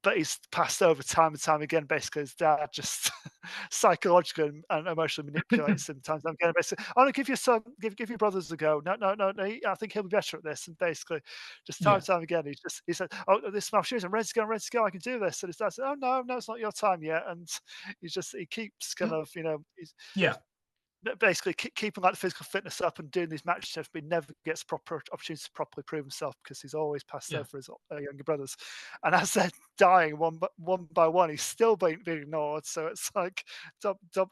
But he's passed over time and time again. Basically, his dad just psychologically and emotionally manipulates him time and time again. Basically, "Oh no, give your son, give your brothers a go. No, no, no, no. I think he'll be better at this." And basically, just time Yeah. and time again, he said, "Oh, this is my shoes. I'm ready to go. I'm ready to go. I can do this." And his dad said, "Oh no, no, it's not your time yet." And he keeps kind of he's Yeah. basically keeping like the physical fitness up and doing these matches stuff, but he never gets proper opportunity to properly prove himself because he's always passed Yeah. over his younger brothers. And as they're dying one by one, he's still being ignored. So it's like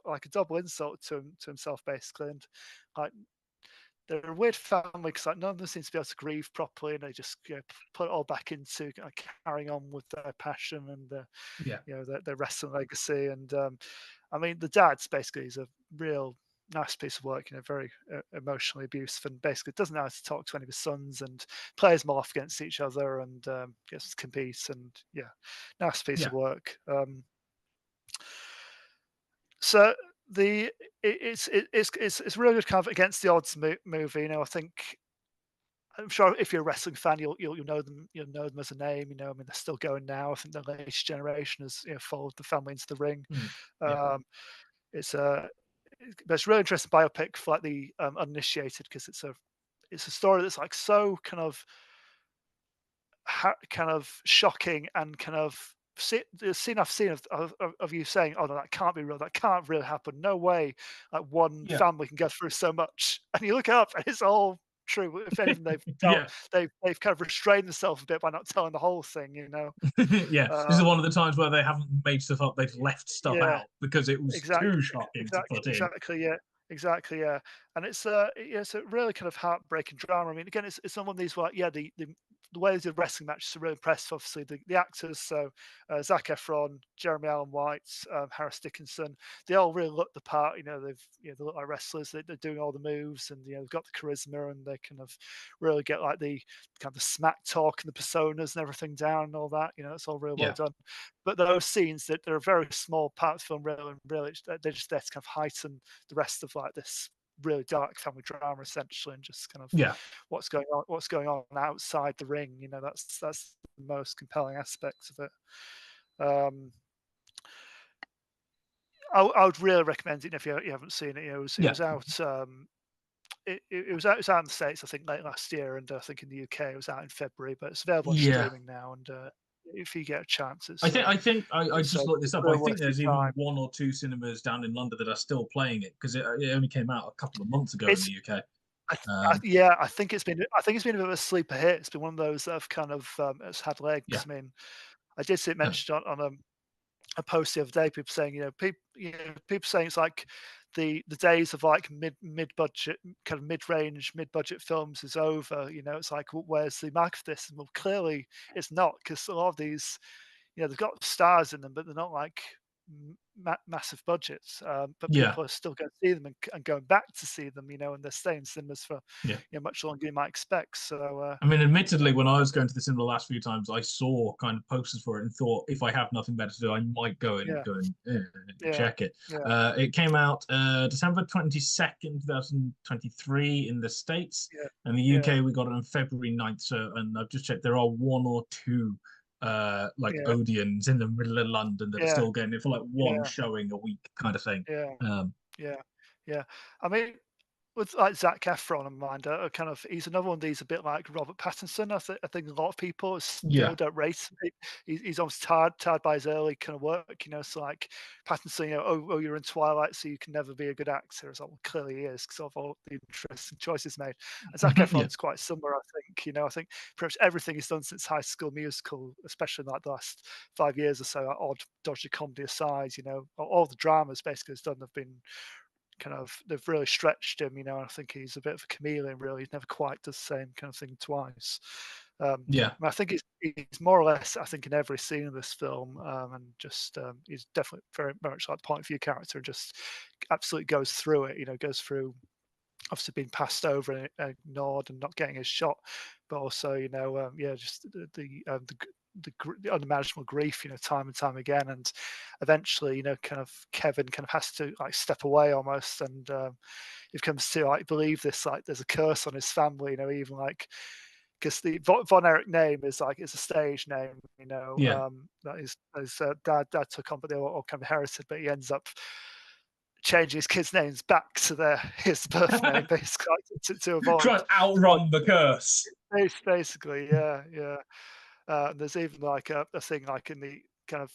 like a double insult to himself basically. And like they're a weird family because like none of them seems to be able to grieve properly, and they just put it all back into carrying on with their passion and Yeah. their wrestling legacy. And I mean, the dad's basically is a real nice piece of work, very emotionally abusive, and basically doesn't know how to talk to any of his sons, and players them off against each other, and gets to compete, and yeah, nice piece of Yeah. work. So the it's really good kind of against the odds movie. I think I'm sure if you're a wrestling fan, you'll know them. You'll know them as a name. I mean, they're still going now. I think the latest generation has followed the family into the ring. Mm. Yeah. Um, it's a but it's a really interesting biopic for like the uninitiated because it's a story that's like so kind of kind of shocking and kind of the scene I've seen of you saying, "Oh no, that can't be real. That can't really happen. No way. Like one Yeah. family can go through so much." And you look up, and it's all true. If anything, Yeah. they've kind of restrained themselves a bit by not telling the whole thing. Yeah. This is Um, one of the times where they haven't made stuff up, they've left stuff yeah, out because it was too exactly, shocking to put in. exactly, yeah, exactly, yeah. And it's a really kind of heartbreaking drama. I mean, again, it's not one of these where, yeah, the way they did wrestling matches are really impressive. Obviously, the actors, so Zac Efron, Jeremy Allen White, Harris Dickinson, they all really look the part. They look like wrestlers. They're doing all the moves, and they've got the charisma, and they kind of really get like the kind of the smack talk and the personas and everything down and all that. It's all really well Yeah. done. But those scenes that they're a very small part of the film, really, and really, they're just there to kind of heighten the rest of like this really dark family drama essentially, and just kind of Yeah. what's going on outside the ring. That's the most compelling aspect of it. I would really recommend it if you haven't seen it. It Yeah. was out. It was out in the States, I think, late last year, and I think in the UK it was out in February. But it's available on Yeah. streaming now, and if you get a chance. I just looked this up. I well think worth your there's even time. 1 or 2 cinemas down in London that are still playing it because it only came out a couple of months ago in It's the UK. yeah, I think it's been a bit of a sleeper hit. It's been one of those that have kind of it's had legs. Yeah, I mean, I did see it mentioned on a post the other day. People saying, people saying it's like the days of like mid budget kind of mid budget films is over. It's like, well, where's the market for this? And well, clearly it's not, because a lot of these, they've got stars in them, but they're not like massive budgets. But yeah, people are still going to see them and going back to see them, and they're staying in cinemas for yeah. much longer than you might expect. So I mean, admittedly, when I was going to the cinema the last few times, I saw kind of posters for it and thought, if I have nothing better to do, I might yeah, go and yeah, check it. yeah, It came out December 22nd, 2023 in the States, yeah, and the yeah, UK we got it on February 9th. So, and I've just checked, there are 1 or 2 like yeah, Odeons in the middle of London that are yeah, still getting it for like one yeah, showing a week kind of thing. yeah, Um, yeah, yeah. I mean, with like Zac Efron in mind, kind of, he's another one of these, a bit like Robert Pattinson. I think a lot of people still yeah, don't rate him. He's almost tired by his early kind of work. So like Pattinson, oh, you're in Twilight, so you can never be a good actor. It's like, well, clearly he is, because of all the interesting choices made. And Zac yeah, Efron's quite similar, I think. I think pretty much everything he's done since High School Musical, especially in like the last 5 years or so, like odd, dodgy comedy aside, all the dramas basically he's done have been kind of, they've really stretched him. I think he's a bit of a chameleon. Really, he's never quite does the same kind of thing twice. yeah, I think he's more or less, I think, in every scene of this film, and just he's definitely very much like the point of view character, and just absolutely goes through it. Goes through obviously being passed over and ignored and not getting his shot, but also just the unimaginable grief, time and time again, and eventually, kind of Kevin kind of has to like step away almost, and it comes to like believe this, like there's a curse on his family, even like, because the Von Erich name is like, it's a stage name, yeah. that his dad took on, but they were all kind of inherited, but he ends up changing his kids' names back to his birth name, basically, like, to Try avoid and outrun the curse. basically, yeah, yeah. There's even like a thing like in the kind of,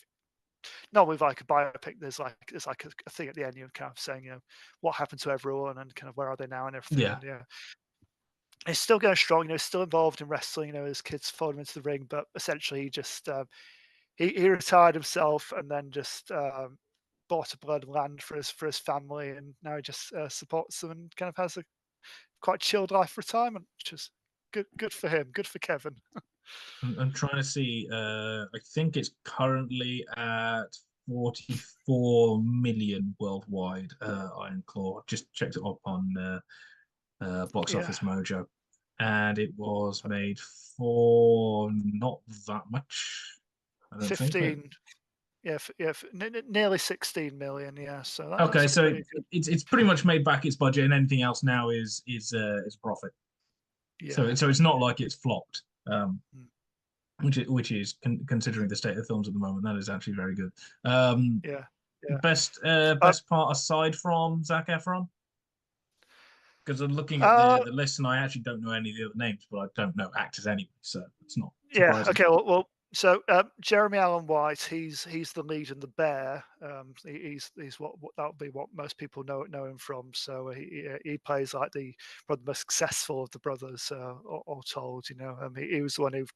not with like a biopic. There's like a thing at the end, kind of saying, what happened to everyone and kind of where are they now and everything. Yeah, And he's still going strong. Still involved in wrestling. His kids followed him into the ring, but essentially he just he retired himself and then just bought a blood land for his family, and now he just supports them and kind of has a quite chilled life retirement, which is good for him. Good for Kevin. I'm trying to see. I think it's currently at 44 million worldwide. Iron Claw. Just checked it up on Box Yeah. Office Mojo, and it was made for not that much. I don't think. 15, yeah, nearly 16 million. Yeah, so Okay, that's so pretty good. it's pretty much made back its budget, and anything else now is profit. So Yeah. it's not like it's flopped. Mm. Which is considering the state of films at the moment, that is actually very good. Yeah. Yeah. Uh, Best part aside from Zac Efron, because I'm looking at uh, the list and I actually don't know any of the other names, but I don't know actors anyway, so it's not yeah. surprising. Okay. Well, so Jeremy Allen White, he's the lead in The Bear. He's what that would be what most people know him from. So he plays like probably the most successful of the brothers, all told. He was the one who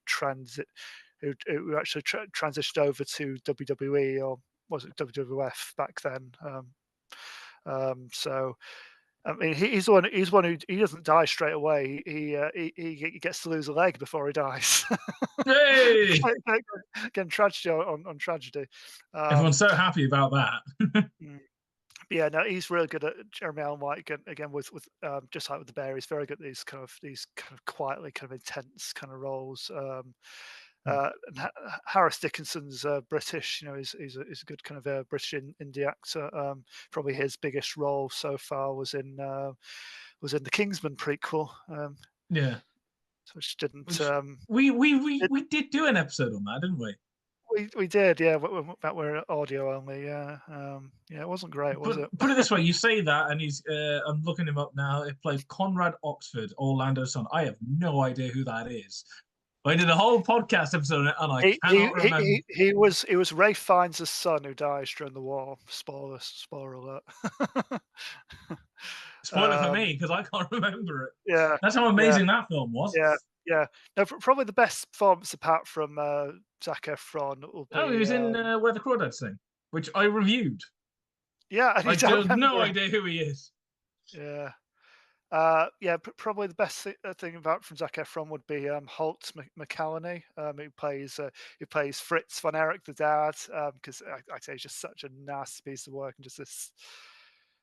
actually transitioned over to WWE, or was it WWF back then? So I mean, he's one who he doesn't die straight away. He gets to lose a leg before he dies. Hey, Again, tragedy on tragedy. everyone's Um, so happy about that. mm, yeah, no, he's really good at Jeremy Allen White. Again with just like with the Bear, he's very good at these kind of quietly kind of intense kind of roles. And Harris Dickinson's British. He's a good kind of British indie actor. Probably his biggest role so far was in the Kingsman prequel, Yeah, which didn't. which we did do an episode on that, didn't we? We did, yeah. That were audio only, yeah. Yeah, it wasn't great, was But it? put it this way, you say that, and he's I'm looking him up now. It plays Conrad Oxford, Orlando's son. I have no idea who that is. I did a whole podcast episode on it, and I cannot remember. He was Ray Fiennes' son who dies during the war. Spoiler alert. Spoiler for me, because I can't remember it. Yeah, That's how amazing that film was. yeah. No, probably the best performance apart from Zac Efron will be. Oh, he was in Where the Crawdads Sing, which I reviewed. Yeah, and I have no idea who he is. Yeah. Probably the best thing about from Zac Efron would be Holt McCallany, who plays Fritz von Erich, the dad. Because I say he's just such a nasty piece of work, and just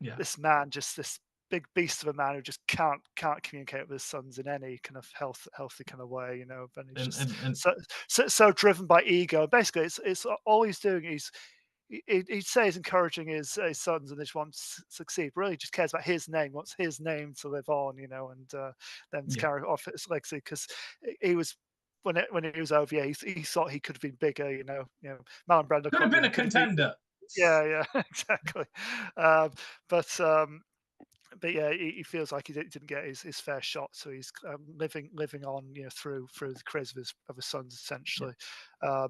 this man, just this big beast of a man who just can't communicate with his sons in any kind of healthy kind of way, you know. And he's so driven by ego. Basically, it's all he's doing. He'd say he's encouraging his sons and they just want to succeed. Really, he just cares about his name, wants his name to live on, you know, and then to carry off his legacy. Because he was when he was over, he thought he could have been bigger, you know. Marlon Brando could have been a contender. Yeah, exactly. But yeah, he feels like he didn't get his fair shot, so he's living on, you know, through the careers of his sons essentially. I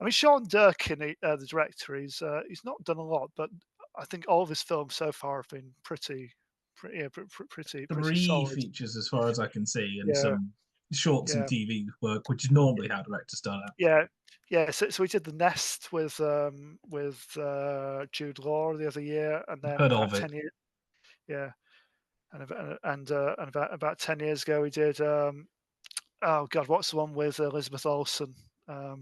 mean, Sean Durkin, the director, he's not done a lot, but I think all of his films so far have been pretty solid. Features, as far as I can see, and some shorts and TV work, which is normally how directors start out. Yeah. So we did The Nest with Jude Law the other year, and then about 10 years. Yeah. And about 10 years ago, we did. Oh God, what's the one with Elizabeth Olsen? That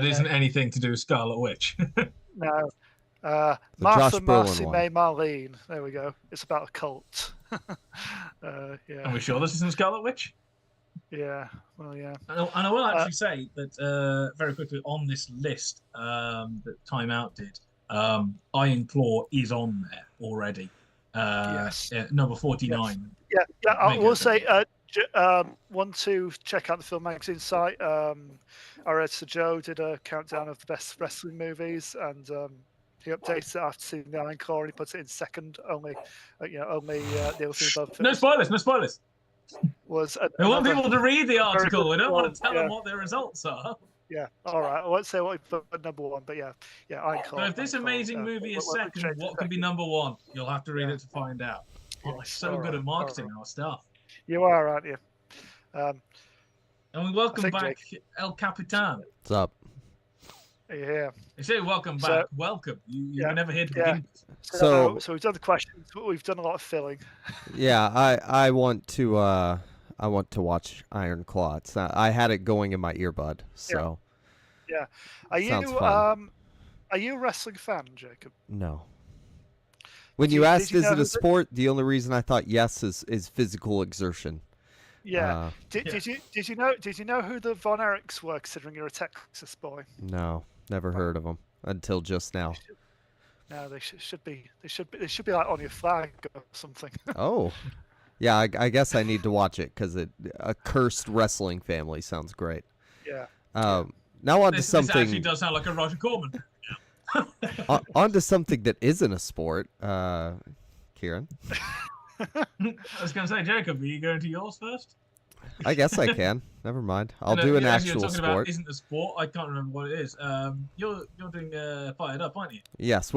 isn't anything to do with Scarlet Witch? No. Martha Marcy May Marlene. There we go. It's about a cult. Yeah. Are we sure this isn't Scarlet Witch? Yeah. Well, yeah. And I will actually say that very quickly on this list that Time Out did, I Implore is on there already. Yes. Number 49. Yes. Yeah. I will say, want to check out the Film Magazine site. Our editor Joe did a countdown of the best wrestling movies, and he updates it after seeing the Iron Claw, and he puts it in second. Only the other thing above. No spoilers. We want people to read the article. We don't want to tell them what their results are. Yeah, all right. I won't say what he put number one, but yeah, Iron Claw. So if this amazing movie is second, what could be number one? You'll have to read it to find out. We're so good at marketing our stuff. You are, aren't you? And we welcome back El Capitan. What's up? Yeah. I say welcome back. Welcome. You were never here to begin with. So we've done the questions, but we've done a lot of filling. Yeah, I want to watch Iron Claw. It's not, I had it going in my earbud, so yeah. Are you a wrestling fan, Jacob? No. When you asked, is it a sport? The only reason I thought yes is physical exertion. Yeah. Did you know who the Von Erichs were, considering you're a Texas boy? No, never heard of them until just now. No, they should be like on your flag or something. Oh. Yeah, I guess I need to watch it because a cursed wrestling family sounds great. Yeah. Now on to something. This actually does sound like a Roger Corman. On to something that isn't a sport. Kieran. I was going to say, Jacob, are you going to yours first? I guess I can. Never mind. I'll do an actual sport. About isn't a sport. I can't remember what it is. You're doing Fired Up, aren't you? Yes,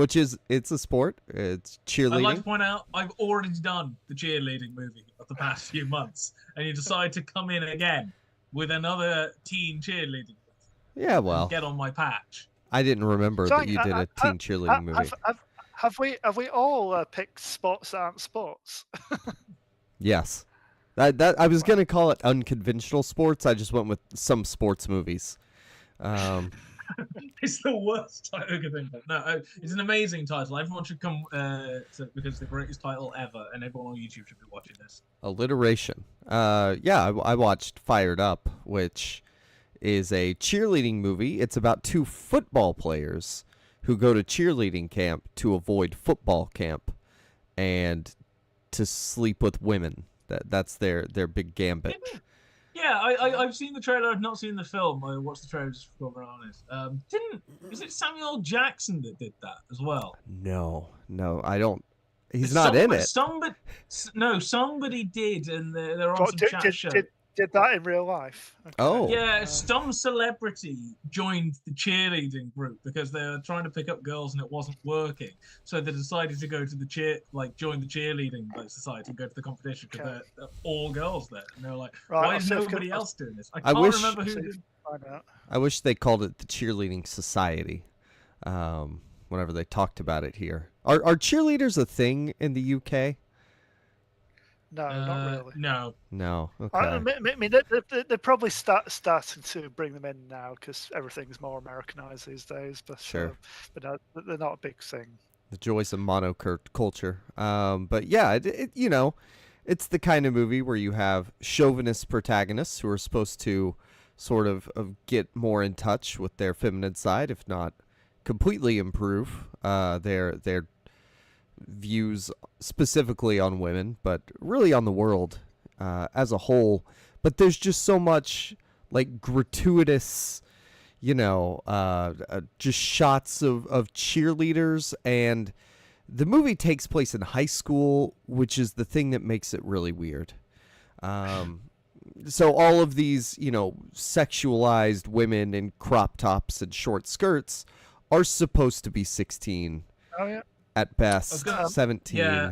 it's a sport. It's cheerleading. I'd like to point out I've already done the cheerleading movie of the past few months, and you decide to come in again with another teen cheerleading. Yeah, well, get on my patch. I didn't remember that you did a teen cheerleading movie. Have we all picked sports that aren't sports? Yes. That I was gonna call it unconventional sports. I just went with some sports movies. It's the worst title I could think of. No, it's an amazing title. Everyone should come because it's the greatest title ever, and everyone on YouTube should be watching this. Alliteration. Yeah, I watched Fired Up, which is a cheerleading movie. It's about two football players who go to cheerleading camp to avoid football camp and to sleep with women. That's their big gambit. Yeah, I've seen the trailer. I've not seen the film. I watched the trailer just for being honest. Is it Samuel Jackson that did that as well? No, I don't. He's not in it. Somebody did, and they're on some chat show. did that in real life. Okay. Oh. Yeah, some celebrity joined the cheerleading group because they were trying to pick up girls and it wasn't working. So they decided to go to the join the cheerleading society and go to the competition because they're all girls there. And they're like, Right, why is nobody else doing this? I I can't wish- remember who did. Find out. I wish they called it the cheerleading society. Whenever they talked about it here, are cheerleaders a thing in the UK? No, not really. No. No. Okay. I mean, they're probably starting to bring them in now because everything's more Americanized these days. But Sure. But no, they're not a big thing. The joys of monoculture. But yeah, you know, it's the kind of movie where you have chauvinist protagonists who are supposed to sort of get more in touch with their feminine side, if not completely improve their views specifically on women, but really on the world as a whole. But there's just so much like gratuitous, you know, just shots of cheerleaders, and the movie takes place in high school, which is the thing that makes it really weird. So all of these, you know, sexualized women in crop tops and short skirts are supposed to be 16 Oh yeah. at best, Okay. 17. Yeah.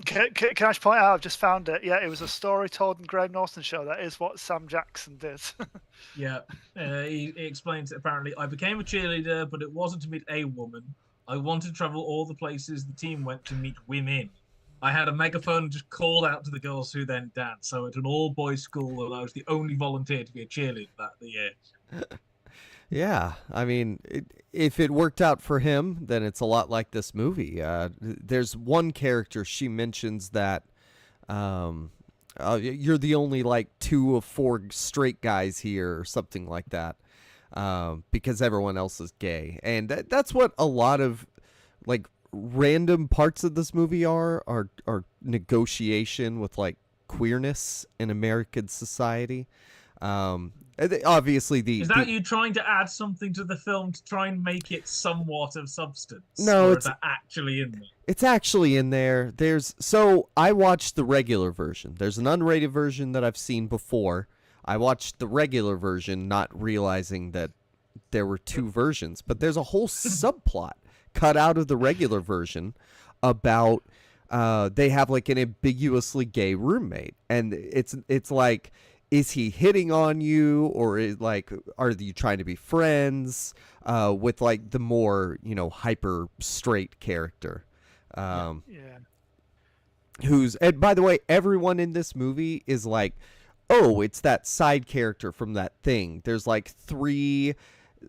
Can I just point out? I've just found it. Yeah, it was a story told in Graham Norton's show. That is what Sam Jackson did. Yeah, he explains apparently, I became a cheerleader, but it wasn't to meet a woman. I wanted to travel all the places the team went to meet women. I had a megaphone and just called out to the girls who then danced. So at an all-boys school, I was the only volunteer to be a cheerleader that year. Yeah, I mean, if it worked out for him, then it's a lot like this movie. There's one character, she mentions that you're the only like 2 of 4 straight guys here or something like that, because everyone else is gay. And that's what a lot of like random parts of this movie are negotiation with like queerness in American society. Obviously, is that you trying to add something to the film to try and make it somewhat of substance? No, or it's is that actually in there. It's actually in there. So I watched the regular version. There's an unrated version that I've seen before. I watched the regular version, not realizing that there were 2 versions. But there's a whole subplot cut out of the regular version about they have like an ambiguously gay roommate, and it's like, is he hitting on you, or are you trying to be friends with like the more, you know, hyper straight character? Yeah. And by the way, everyone in this movie is like, oh, it's that side character from that thing. There's like 3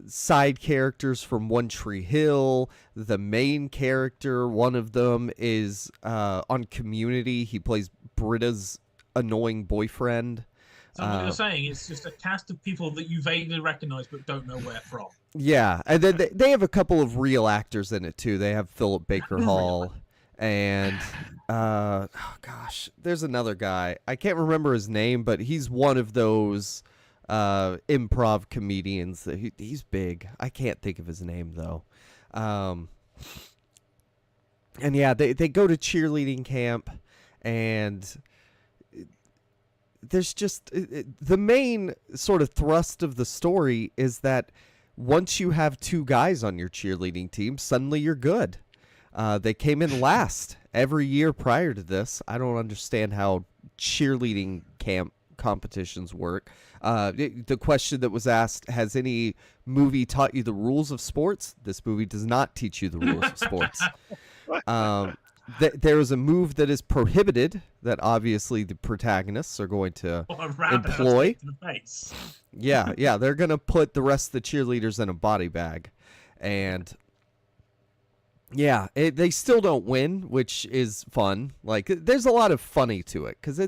side characters from One Tree Hill. The main character, one of them is on Community. He plays Britta's annoying boyfriend. So what you're saying, it's just a cast of people that you vaguely recognize but don't know where from. Yeah, and then they have a couple of real actors in it too. They have Philip Baker Hall, and oh gosh, there's another guy. I can't remember his name, but he's one of those improv comedians. That he's big. I can't think of his name though. And yeah, they go to cheerleading camp, and there's just the main sort of thrust of the story is that once you have 2 guys on your cheerleading team, suddenly you're good. They came in last every year prior to this. I don't understand how cheerleading camp competitions work. The question that was asked, has any movie taught you the rules of sports? This movie does not teach you the rules of sports. There is a move that is prohibited that obviously the protagonists are going to employ. To the face. Yeah, they're going to put the rest of the cheerleaders in a body bag. And yeah, they still don't win, which is fun. Like, there's a lot of funny to it because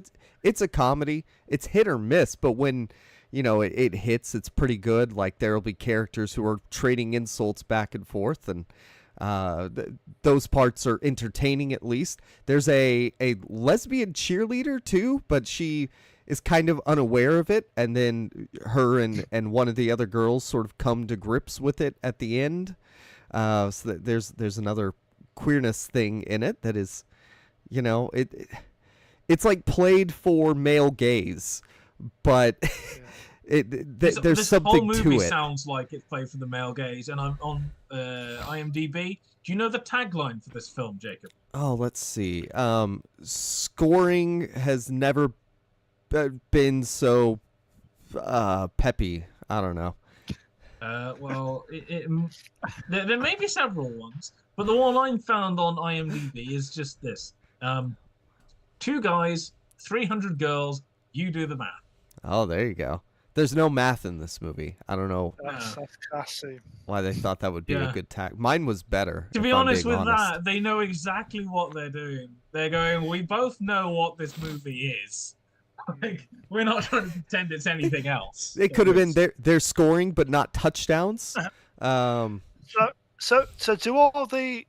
it's a comedy. It's hit or miss, but when, you know, it hits, it's pretty good. Like, there will be characters who are trading insults back and forth, and those parts are entertaining at least. There's a lesbian cheerleader too, but she is kind of unaware of it, and then her and one of the other girls sort of come to grips with it at the end. So that there's another queerness thing in it that is, you know, it's like played for male gaze, but Yeah. there's this something whole movie to it. sounds like it's played for the male gaze, and I'm on IMDb. Do you know the tagline for this film, Jacob? Oh, let's see. Scoring has never been so peppy. I don't know. Well, there may be several ones, but the one I found on IMDb is just this: 2 guys, 300 girls. You do the math. Oh, there you go. There's no math in this movie. I don't know That's classy. why they thought that would be a good tag. Mine was better. To be honest with that, they know exactly what they're doing. They're going, we both know what this movie is. Like, we're not trying to pretend it's anything else. It could have been their scoring, but not touchdowns. So do all the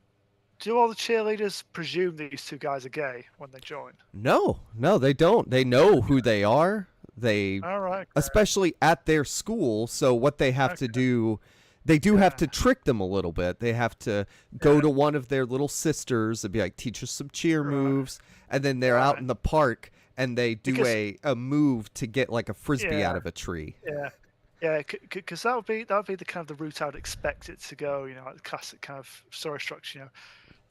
cheerleaders presume these 2 guys are gay when they join? No, they don't. They know who they are. They, all right, especially at their school. So what they have to do, they do have to trick them a little bit. They have to go to one of their little sisters and be like, teach us some cheer moves. And then they're out in the park and they do a move to get like a frisbee out of a tree. Yeah. Yeah, because that would be the kind of the route I would expect it to go. Like the classic kind of story structure. I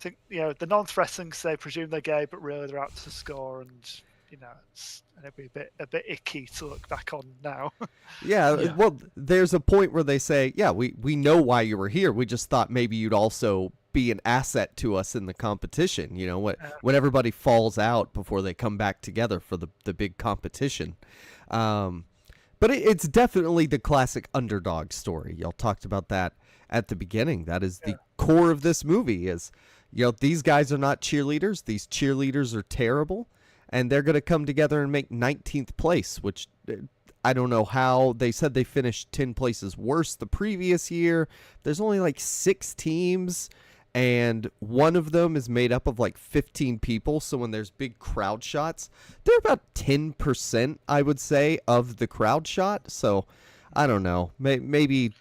think the non-threatening, they presume they're gay, but really they're out to score, and it'd be a bit icky to look back on now. Yeah, well, there's a point where they say, yeah, we know why you were here. We just thought maybe you'd also be an asset to us in the competition. When everybody falls out before they come back together for the big competition. But it's definitely the classic underdog story. Y'all talked about that at the beginning. That is the core of this movie is, these guys are not cheerleaders. These cheerleaders are terrible. And they're going to come together and make 19th place, which I don't know how. They said they finished 10 places worse the previous year. There's only like 6 teams, and one of them is made up of like 15 people. So when there's big crowd shots, they're about 10%, I would say, of the crowd shot. So I don't know. Maybe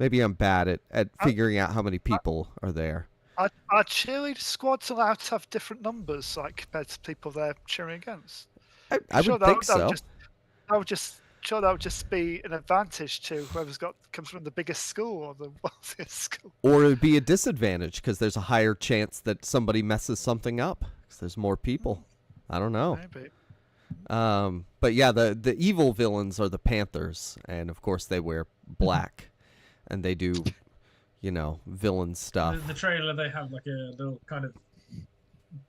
I'm bad at figuring out how many people are there. Are cheerleader squads allowed to have different numbers, like compared to people they're cheering against? I would think so. That would just be an advantage to whoever's comes from the biggest school or the wealthiest school. Or it would be a disadvantage because there's a higher chance that somebody messes something up because there's more people. I don't know. Maybe. But yeah, the evil villains are the Panthers, and of course they wear black, and they do, villain stuff. The trailer, they have like a little kind of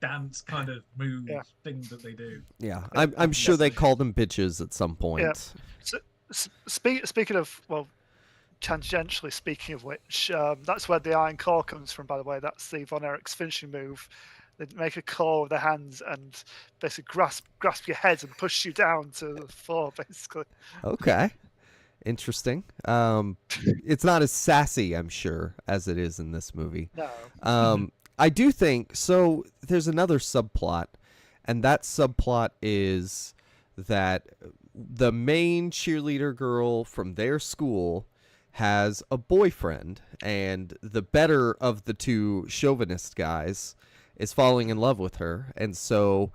dance kind of move thing that they do. Yeah, I'm sure they call them bitches at some point. Yeah. So, speaking of, tangentially speaking of which, that's where the iron core comes from, by the way. That's the Von Erich's finishing move. They make a claw with their hands and basically grasp your head and push you down to the floor, basically. Okay. Interesting. It's not as sassy, I'm sure, as it is in this movie. No. I do think, so there's another subplot, and that subplot is that the main cheerleader girl from their school has a boyfriend, and the better of the 2 chauvinist guys is falling in love with her, and so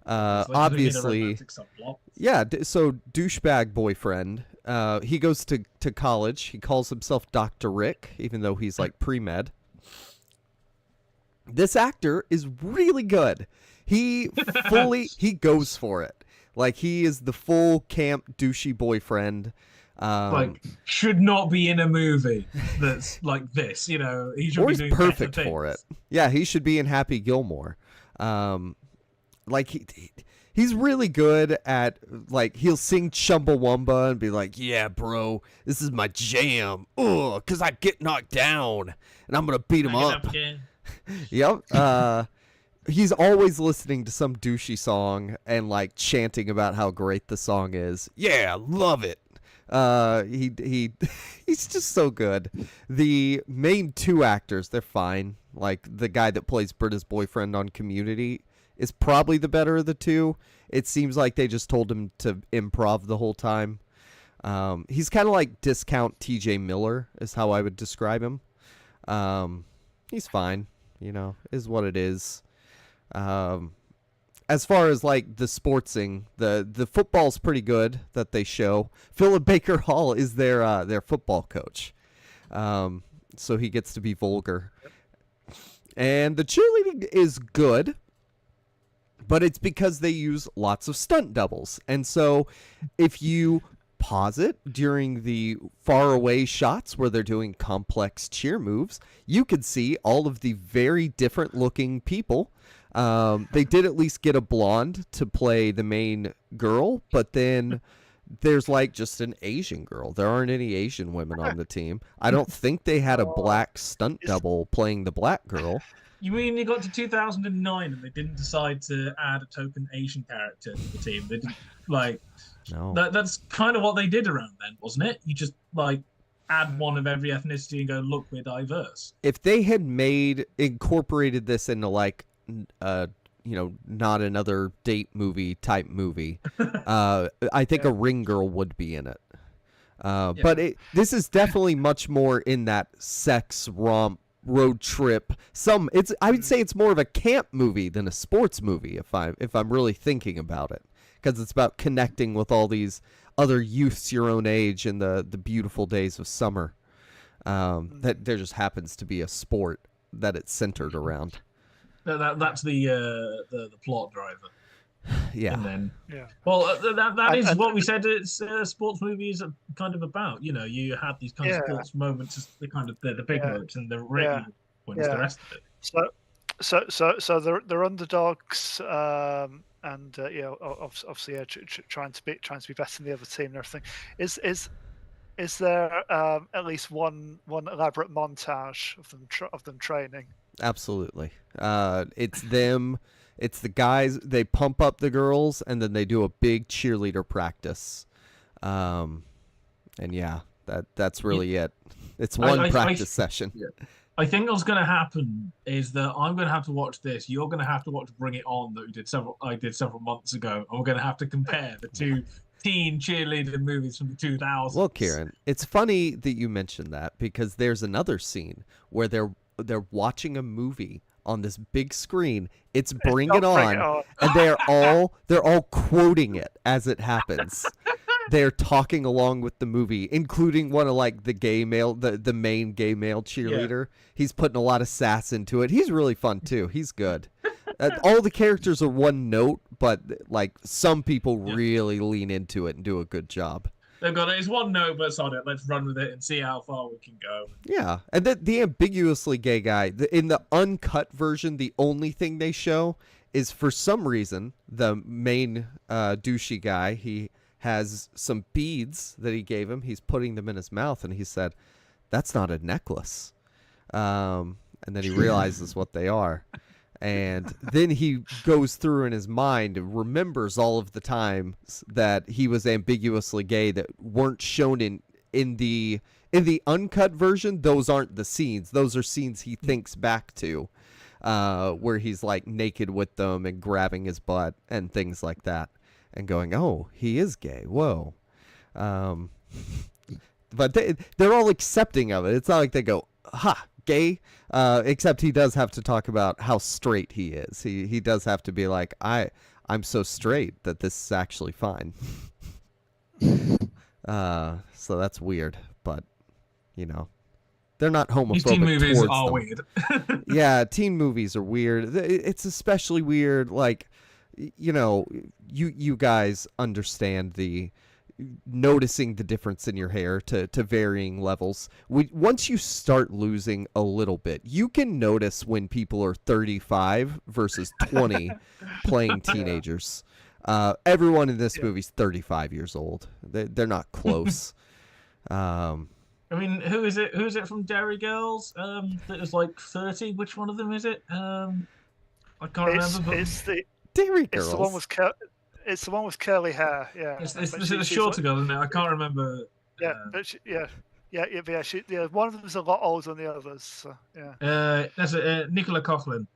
obviously, so douchebag boyfriend, he goes to college. He calls himself Dr. Rick, even though he's like pre-med. This actor is really good. He goes for it. Like, he is the full camp douchey boyfriend. Should not be in a movie that's like this, He should or be he's doing perfect better for it. things. Yeah, he should be in Happy Gilmore. He's really good at, he'll sing Chumbawamba and be like, yeah, bro, this is my jam. Ugh, because I get knocked down and I'm going to beat him up. Yep. He's always listening to some douchey song and, chanting about how great the song is. Yeah, love it. He's just so good. The main 2 actors, they're fine. Like, the guy that plays Britta's boyfriend on Community is probably the better of the 2. It seems like they just told him to improv the whole time. He's kind of like discount TJ Miller is how I would describe him. He's fine, is what it is. as far as like the sportsing, the football's pretty good that they show. Philip Baker Hall is their football coach, so he gets to be vulgar. And the cheerleading is good, but it's because they use lots of stunt doubles. And so if you pause it during the far away shots where they're doing complex cheer moves, you could see all of the very different looking people. They did at least get a blonde to play the main girl, but then there's like just an Asian girl. There aren't any Asian women on the team. I don't think they had a black stunt double playing the black girl. You mean you got to 2009 and they didn't decide to add a token Asian character to the team? They didn't, like, No. that's kind of what they did around then, wasn't it? You just like add one of every ethnicity and go, look, we're diverse. If they had incorporated this into like not another date movie type movie, I think a Ring Girl would be in it. But this is definitely much more in that sex romp road trip. I would say it's more of a camp movie than a sports movie if I'm really thinking about it, because it's about connecting with all these other youths your own age in the beautiful days of summer. That there just happens to be a sport that it's centered around. That's the plot driver. Yeah. And then, well, that is what we said. It's sports movies are kind of about. You know, you have these kind of sports moments, as the big moments, and the regular points, the rest of it. So they're underdogs, and obviously, trying to be better than the other team and everything. Is there at least one elaborate montage of them training? Absolutely. It's them. It's the guys. They pump up the girls, and then they do a big cheerleader practice. And that's really it. It's one practice session. Yeah. I think what's going to happen is that I'm going to have to watch this. You're going to have to watch Bring It On that I did several months ago. And we're going to have to compare the two teen cheerleader movies from the 2000s. Well, Kieran, it's funny that you mentioned that, because there's another scene where they're watching a movie on this big screen. It's Bring It On, and they're all quoting it as it happens. They're talking along with the movie, including one of like the main gay male cheerleader. Yeah. He's putting a lot of sass into it. He's really fun too. He's good. All the characters are one note, but like some people really lean into it and do a good job. They've got it's one note, but it's on it. Let's run with it and see how far we can go. Yeah, and the ambiguously gay guy in the uncut version, the only thing they show is, for some reason, the main douchey guy. He has some beads that he gave him. He's putting them in his mouth, and he said, "That's not a necklace." And then he realizes what they are. And then he goes through in his mind and remembers all of the times that he was ambiguously gay that weren't shown in the uncut version. Those aren't the scenes. Those are scenes he thinks back to, where he's like naked with them and grabbing his butt and things like that, and going, "Oh, he is gay. Whoa." But they're all accepting of it. It's not like they go, "Ha, gay," except he does have to talk about how straight he is. He does have to be like, I'm so straight that this is actually fine. So that's weird, but they're not homophobic. These teen movies towards are them. weird. Yeah, teen movies are weird. It's especially weird, like, you guys understand the noticing the difference in your hair to varying levels. Once you start losing a little bit, you can notice when people are 35 versus 20 playing teenagers. Everyone in this movie's 35 years old. They're not close. I mean, who is it? Who's it from Dairy Girls? That was like 30. Which one of them is it? I can't remember. But... It's the Dairy Girls. It's the one with curly hair. Yeah, it's the shorter girl, isn't it? I can't remember. Yeah, one of them is a lot older than the others. So, yeah. That's Nicola Coughlan.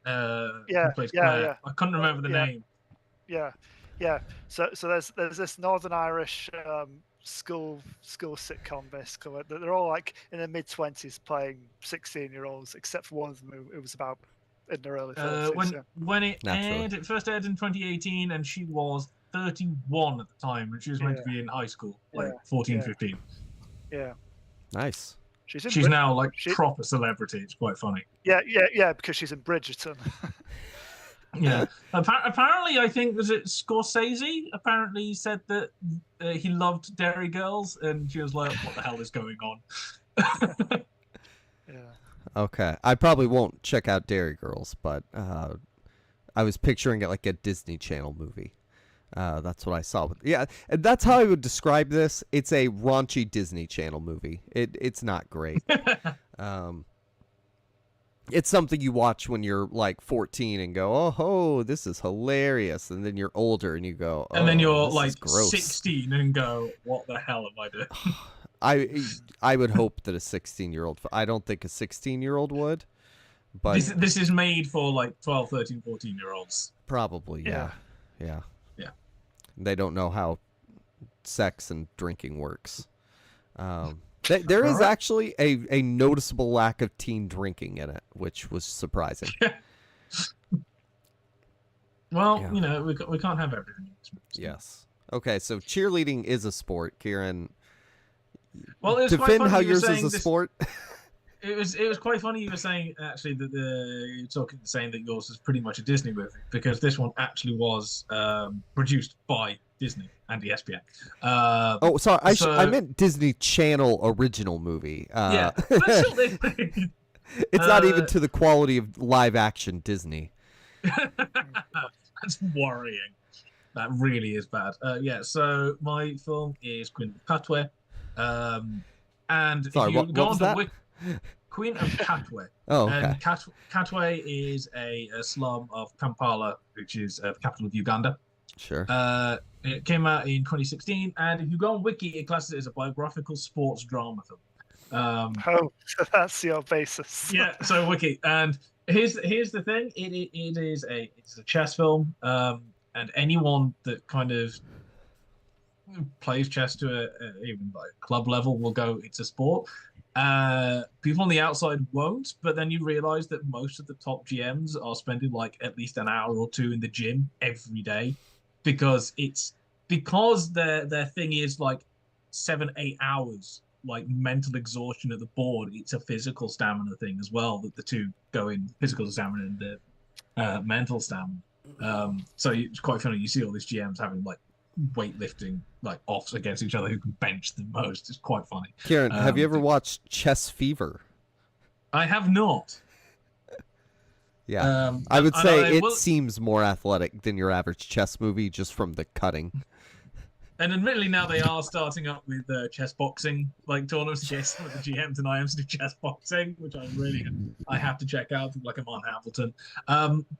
Yeah. I couldn't remember the name. Yeah. So there's this Northern Irish school sitcom basically. They're all like in their mid-20s playing 16-year-olds, except for one of them who was about in their early 30s. When it Naturally. aired, it first aired in 2018, and she was 31 at the time, and she was meant to Yeah. be in high school, Yeah. like 14, Yeah. 15. Yeah. Nice. She's now like proper celebrity. It's quite funny. Yeah, because she's in Bridgerton. Yeah. Apparently, I think, was it Scorsese? Apparently, he said that he loved Dairy Girls, and she was like, "What the hell is going on?" Yeah. Okay. I probably won't check out Dairy Girls, but I was picturing it like a Disney Channel movie. That's what I saw. Yeah, and that's how I would describe this. It's a raunchy Disney Channel movie. It's not great. It's something you watch when you're like 14 and go, "Oh, ho, this is hilarious," and then you're older and you go, "Oh, and then you're this like is gross." 16 and go, "What the hell am I doing?" I would hope that a 16-year-old. I don't think a 16-year-old would, but this is made for like 12, 13, 14-year-olds. probably, yeah. Yeah. They don't know how sex and drinking works. There is actually a noticeable lack of teen drinking in it, which was surprising. Well, Yeah. you know, we can't have everything. Yes. Okay, so cheerleading is a sport, Kieran. Well, it's quite Defend funny how you were yours is saying a this- sport. It was quite funny you were saying actually that you're saying that yours is pretty much a Disney movie, because this one actually was produced by Disney and ESPN. Oh, sorry. I meant Disney Channel original movie. Yeah, but still, it's not even to the quality of live action Disney. That's worrying. That really is bad. Yeah. So my film is Queen of Katwe, and Sorry, if you what go was on to that? Queen of Katwe. Oh, okay. And Katwe is a slum of Kampala, which is the capital of Uganda. Sure. It came out in 2016, and if you go on Wiki, it classes it as a biographical sports drama film. Oh, so that's your basis. Yeah, so Wiki, and here's the thing: it's a chess film, and anyone that kind of plays chess to even like club level will go, it's a sport. People on the outside won't, but then you realize that most of the top GMs are spending like at least an hour or two in the gym every day, because their thing is like 7-8 hours, like mental exhaustion at the board. It's a physical stamina thing as well, that the two go in, physical stamina and the mental stamina. So it's quite funny. You see all these GMs having like weightlifting like offs against each other, who can bench the most. It's quite funny. Kieran, have you ever watched Chess Fever? I have not. Yeah. I would say it seems more athletic than your average chess movie just from the cutting. And admittedly, now they are starting up with chess boxing, like tournaments. Yes, with the GMs and IMs do chess boxing, which I have to check out, like I'm on Hamilton.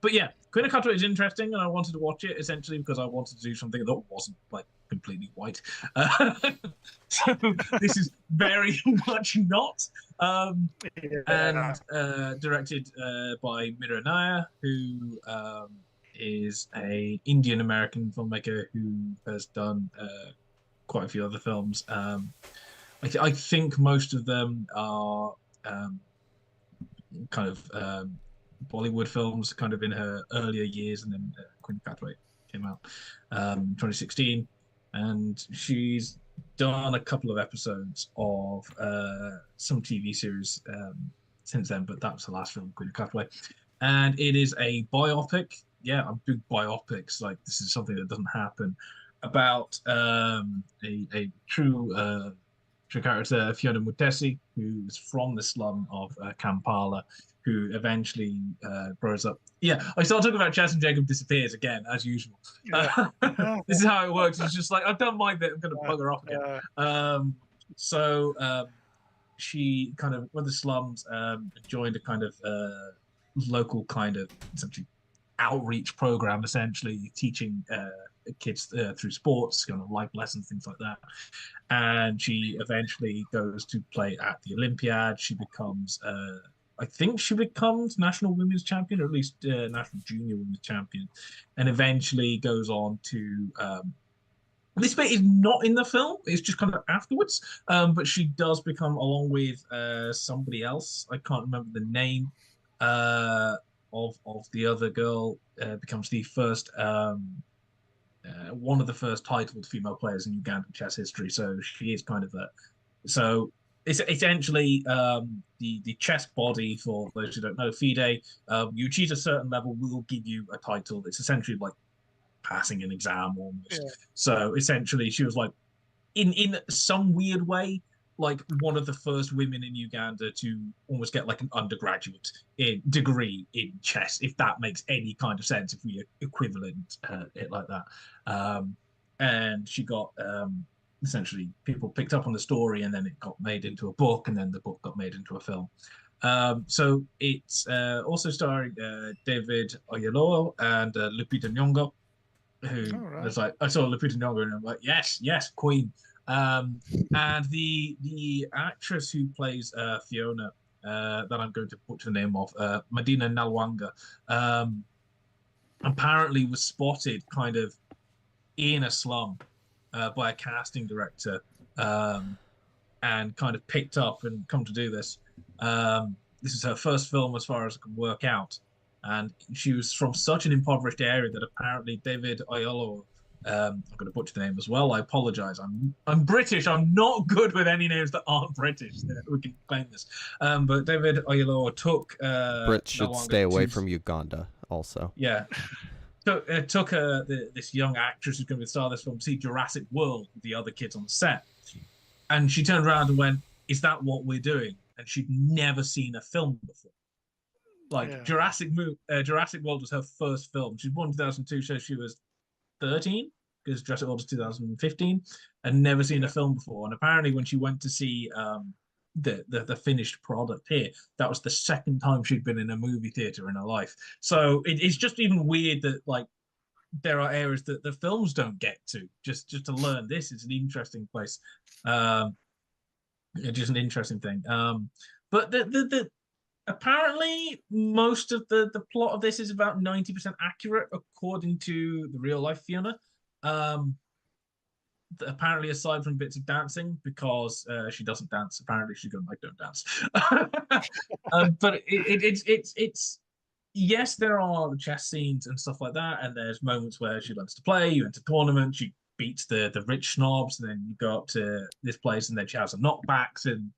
But yeah, Queen of Katwe is interesting, and I wanted to watch it essentially because I wanted to do something that wasn't like completely white. So this is very much not. And directed by Mira Nair, who is a Indian American filmmaker who has done quite a few other films. I think most of them are kind of Bollywood films, kind of in her earlier years, and then Queen of Katwe came out in 2016, and she's done a couple of episodes of some TV series since then, but that was the last film, Queen of Katwe, and it is a biopic. Yeah, I'm doing biopics. Like, this is something that doesn't happen, about a true character, Fiona Mutesi, who is from the slum of Kampala, who eventually grows up. Yeah, I start talking about chess and Jacob disappears again, as usual. This is how it works. It's just like, I've done my bit, I'm going to bugger off again. So she kind of, with the slums, joined a kind of local kind of essentially outreach program, essentially teaching kids through sports, kind of life lessons, things like that. And she eventually goes to play at the Olympiad. She becomes, I think she becomes national women's champion, or at least national junior women's champion, and eventually goes on to. This bit is not in the film; it's just kind of afterwards. But she does become, along with somebody else, I can't remember the name. the other girl becomes the first one of the first titled female players in Ugandan chess history. So she is kind of a so it's essentially the chess body. For those who don't know, FIDE, you achieve a certain level, will give you a title. It's essentially like passing an exam almost. Yeah. So essentially, she was like, in some weird way, like one of the first women in Uganda to almost get like an undergraduate degree in chess, if that makes any kind of sense, if we equivalent it like that. And she got essentially, people picked up on the story, and then it got made into a book, and then the book got made into a film. So it's also starring David Oyelowo and Lupita Nyong'o, who was like, I saw Lupita Nyong'o and I'm like, yes, Queen. And the actress who plays Fiona, that I'm going to butcher the name of, Medina Nalwanga, apparently was spotted kind of in a slum by a casting director, and kind of picked up and come to do this. This is her first film, as far as I can work out. And she was from such an impoverished area that apparently David Oyelowo, I'm going to butcher the name as well. I apologize. I'm British. I'm not good with any names that aren't British. We can claim this. But David Oyelowo took. Brits should stay away from Uganda. Also. Yeah. Took this young actress who's going to star this film to see Jurassic World with the other kids on the set, and she turned around and went, "Is that what we're doing?" And she'd never seen a film before. Like Jurassic World was her first film. She was born in 2002, so she was 13, because Jurassic World was 2015, and never seen a film before. And apparently, when she went to see the finished product here, that was the second time she'd been in a movie theater in her life. So it's just even weird that like there are areas that the films don't get to. Just to learn this is an interesting place. Just an interesting thing. But the apparently most of the plot of this is about 90% accurate according to the real life Fiona. Apparently, aside from bits of dancing, because she doesn't dance. Apparently, she's going like, don't dance. But it's yes, there are chess scenes and stuff like that, and there's moments where she learns to play. You enter tournaments, she beats the rich snobs, and then you go up to this place, and then she has some knockbacks, and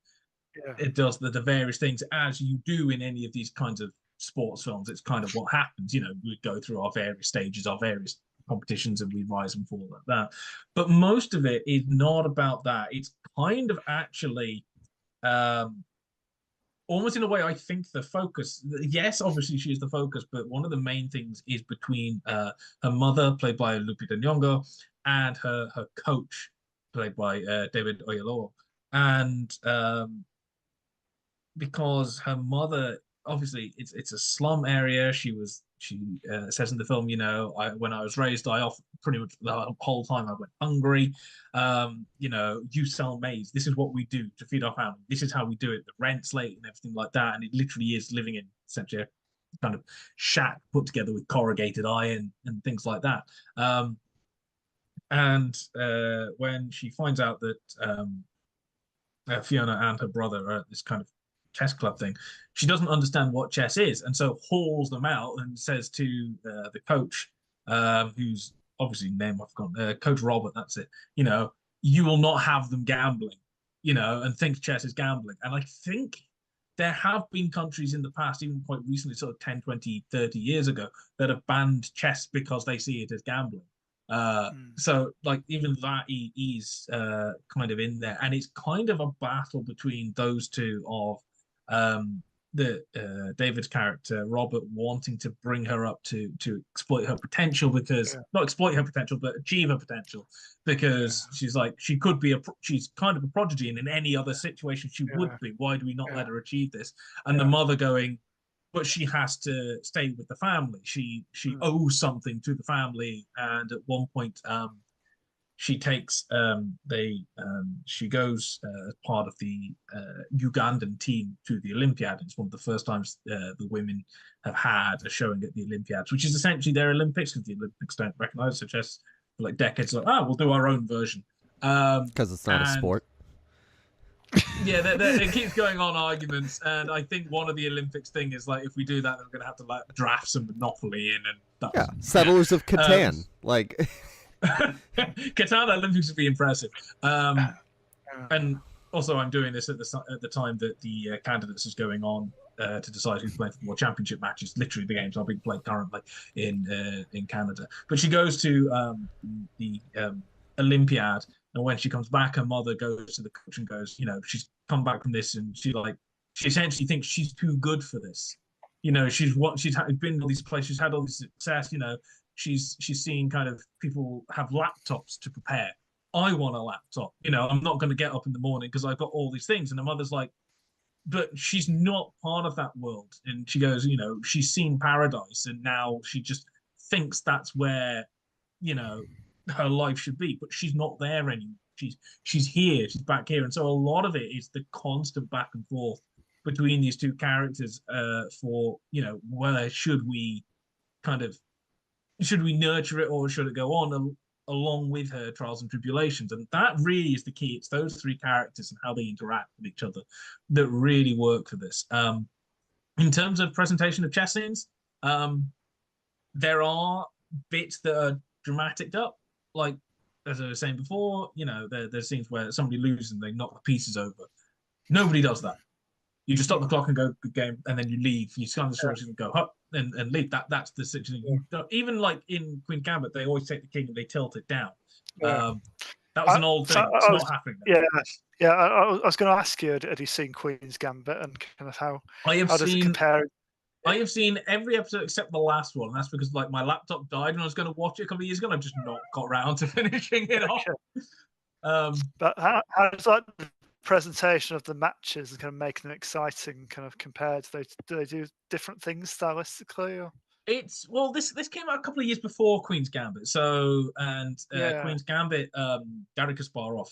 it does the various things as you do in any of these kinds of sports films. It's kind of what happens. You know, we go through our various stages, our various competitions, and we rise and fall like that. But most of it is not about that. It's kind of actually almost in a way, I think the focus, yes, obviously she is the focus, but one of the main things is between her mother, played by Lupita Nyong'o, and her coach, played by David Oyelowo. And because her mother, obviously it's a slum area. She says in the film, you know, when I was raised, I often pretty much the whole time I went hungry. You know, you sell maize. This is what we do to feed our family. This is how we do it. The rent's late and everything like that. And it literally is living in essentially a kind of shack put together with corrugated iron and things like that. And when she finds out that Fiona and her brother are at this kind of chess club thing, she doesn't understand what chess is, and so hauls them out and says to the coach, who's obviously name I've forgotten, Coach Robert, that's it, you know, you will not have them gambling, you know, and thinks chess is gambling. And I think there have been countries in the past, even quite recently, sort of 10, 20, 30 years ago, that have banned chess because they see it as gambling. So like even that is kind of in there, and it's kind of a battle between those two of David's character Robert wanting to bring her up to exploit her potential, because not exploit her potential but achieve her potential, because she's like, she could be she's kind of a prodigy, and in any other situation she would be. Why do we not let her achieve this? And the mother going, but she has to stay with the family. She owes something to the family, and at one point she takes she goes as part of the Ugandan team to the Olympiad. It's one of the first times the women have had a showing at the Olympiads, which is essentially their Olympics, because the Olympics don't recognize such as for like decades. Like, we'll do our own version because it's not a sport. Yeah, it keeps going on arguments, and I think one of the Olympics thing is like if we do that, then we're gonna have to like draft some Monopoly in, and Yeah, Settlers of Catan, like. Catan Olympics would be impressive. And also, I'm doing this at the time that the candidates is going on to decide who's playing for the World Championship matches. Literally, the games are being played currently in Canada. But she goes to the Olympiad, and when she comes back, her mother goes to the coach and goes, you know, she's come back from this, and she essentially thinks she's too good for this. You know, she's been all these places, she's had all this success. You know, she's seen kind of people have laptops to prepare. I want a laptop. You know, I'm not going to get up in the morning because I've got all these things. And the mother's like, but she's not part of that world. And she goes, you know, she's seen paradise, and now she just thinks that's where, you know, her life should be. But she's not there anymore. She's here. She's back here. And so a lot of it is the constant back and forth between these two characters for, you know, whether should we nurture it or should it go on along with her trials and tribulations. And that really is the key. It's those three characters and how they interact with each other that really work for this. In terms of presentation of chess scenes, there are bits that are dramatic up, like as I was saying before, you know, there's scenes where somebody loses and they knock the pieces over. Nobody does that. You just stop the clock and go, good game, and then you leave. You scan the sources and go up and leave. That's the situation. Even like in Queen's Gambit, they always take the king and they tilt it down. That was an old thing. It's not happening now. Yeah. I was going to ask you, had you seen Queen's Gambit and kind of how does it compare? I have seen every episode except the last one, and that's because like my laptop died and I was going to watch it a couple of years ago, and I've just not got around to finishing it off. But how does that presentation of the matches and kind of making them exciting kind of compared? Do they do different things stylistically? Or? This came out a couple of years before Queen's Gambit. Queen's Gambit, Garry Kasparov,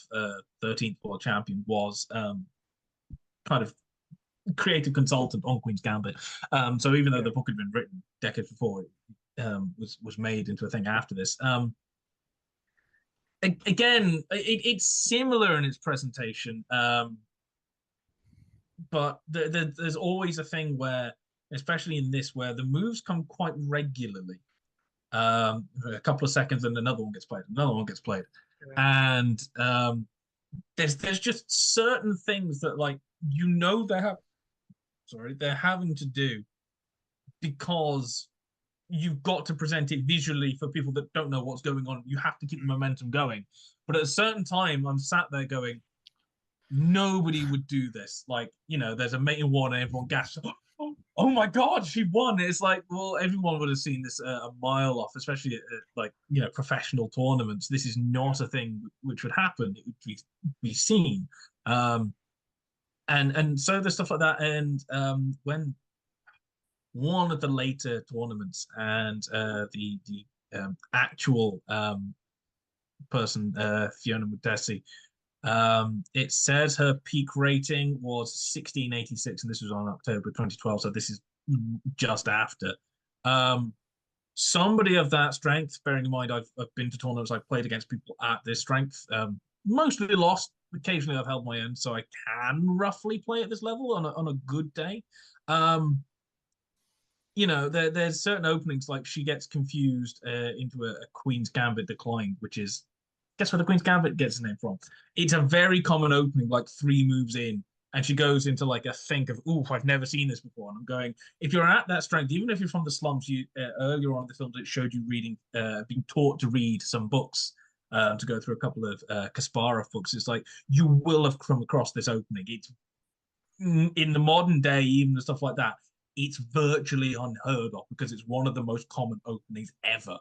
13th world champion, was kind of creative consultant on Queen's Gambit. So even though the book had been written decades before, it was made into a thing after this. Again, it's similar in its presentation, but there's always a thing where, especially in this, where the moves come quite regularly. A couple of seconds and another one gets played, and there's just certain things that, like, you know, they're having to do because you've got to present it visually for people that don't know what's going on. You have to keep the momentum going. But at a certain time, I'm sat there going, nobody would do this. Like, you know, there's a mate in one and everyone gasps, oh my God, she won. It's like, well, everyone would have seen this a mile off, especially at like, you know, professional tournaments. This is not a thing which would happen. It would be seen. And so there's stuff like that. And when one of the later tournaments and the actual person, Fiona Mutesi, it says her peak rating was 1686, and this was on October 2012, so this is just after. Somebody of that strength, bearing in mind I've been to tournaments, I've played against people at this strength, mostly lost. Occasionally I've held my own, so I can roughly play at this level on a good day. You know, there's certain openings, like she gets confused into a Queen's Gambit decline, which is, guess where the Queen's Gambit gets its name from? It's a very common opening, like 3 moves in, and she goes into like a think of, ooh, I've never seen this before. And I'm going, if you're at that strength, even if you're from the slums, you earlier on in the films it showed you reading, being taught to read some books, to go through a couple of Kasparov books. It's like, you will have come across this opening. It's in the modern day, even the stuff like that, it's virtually unheard of because it's one of the most common openings ever,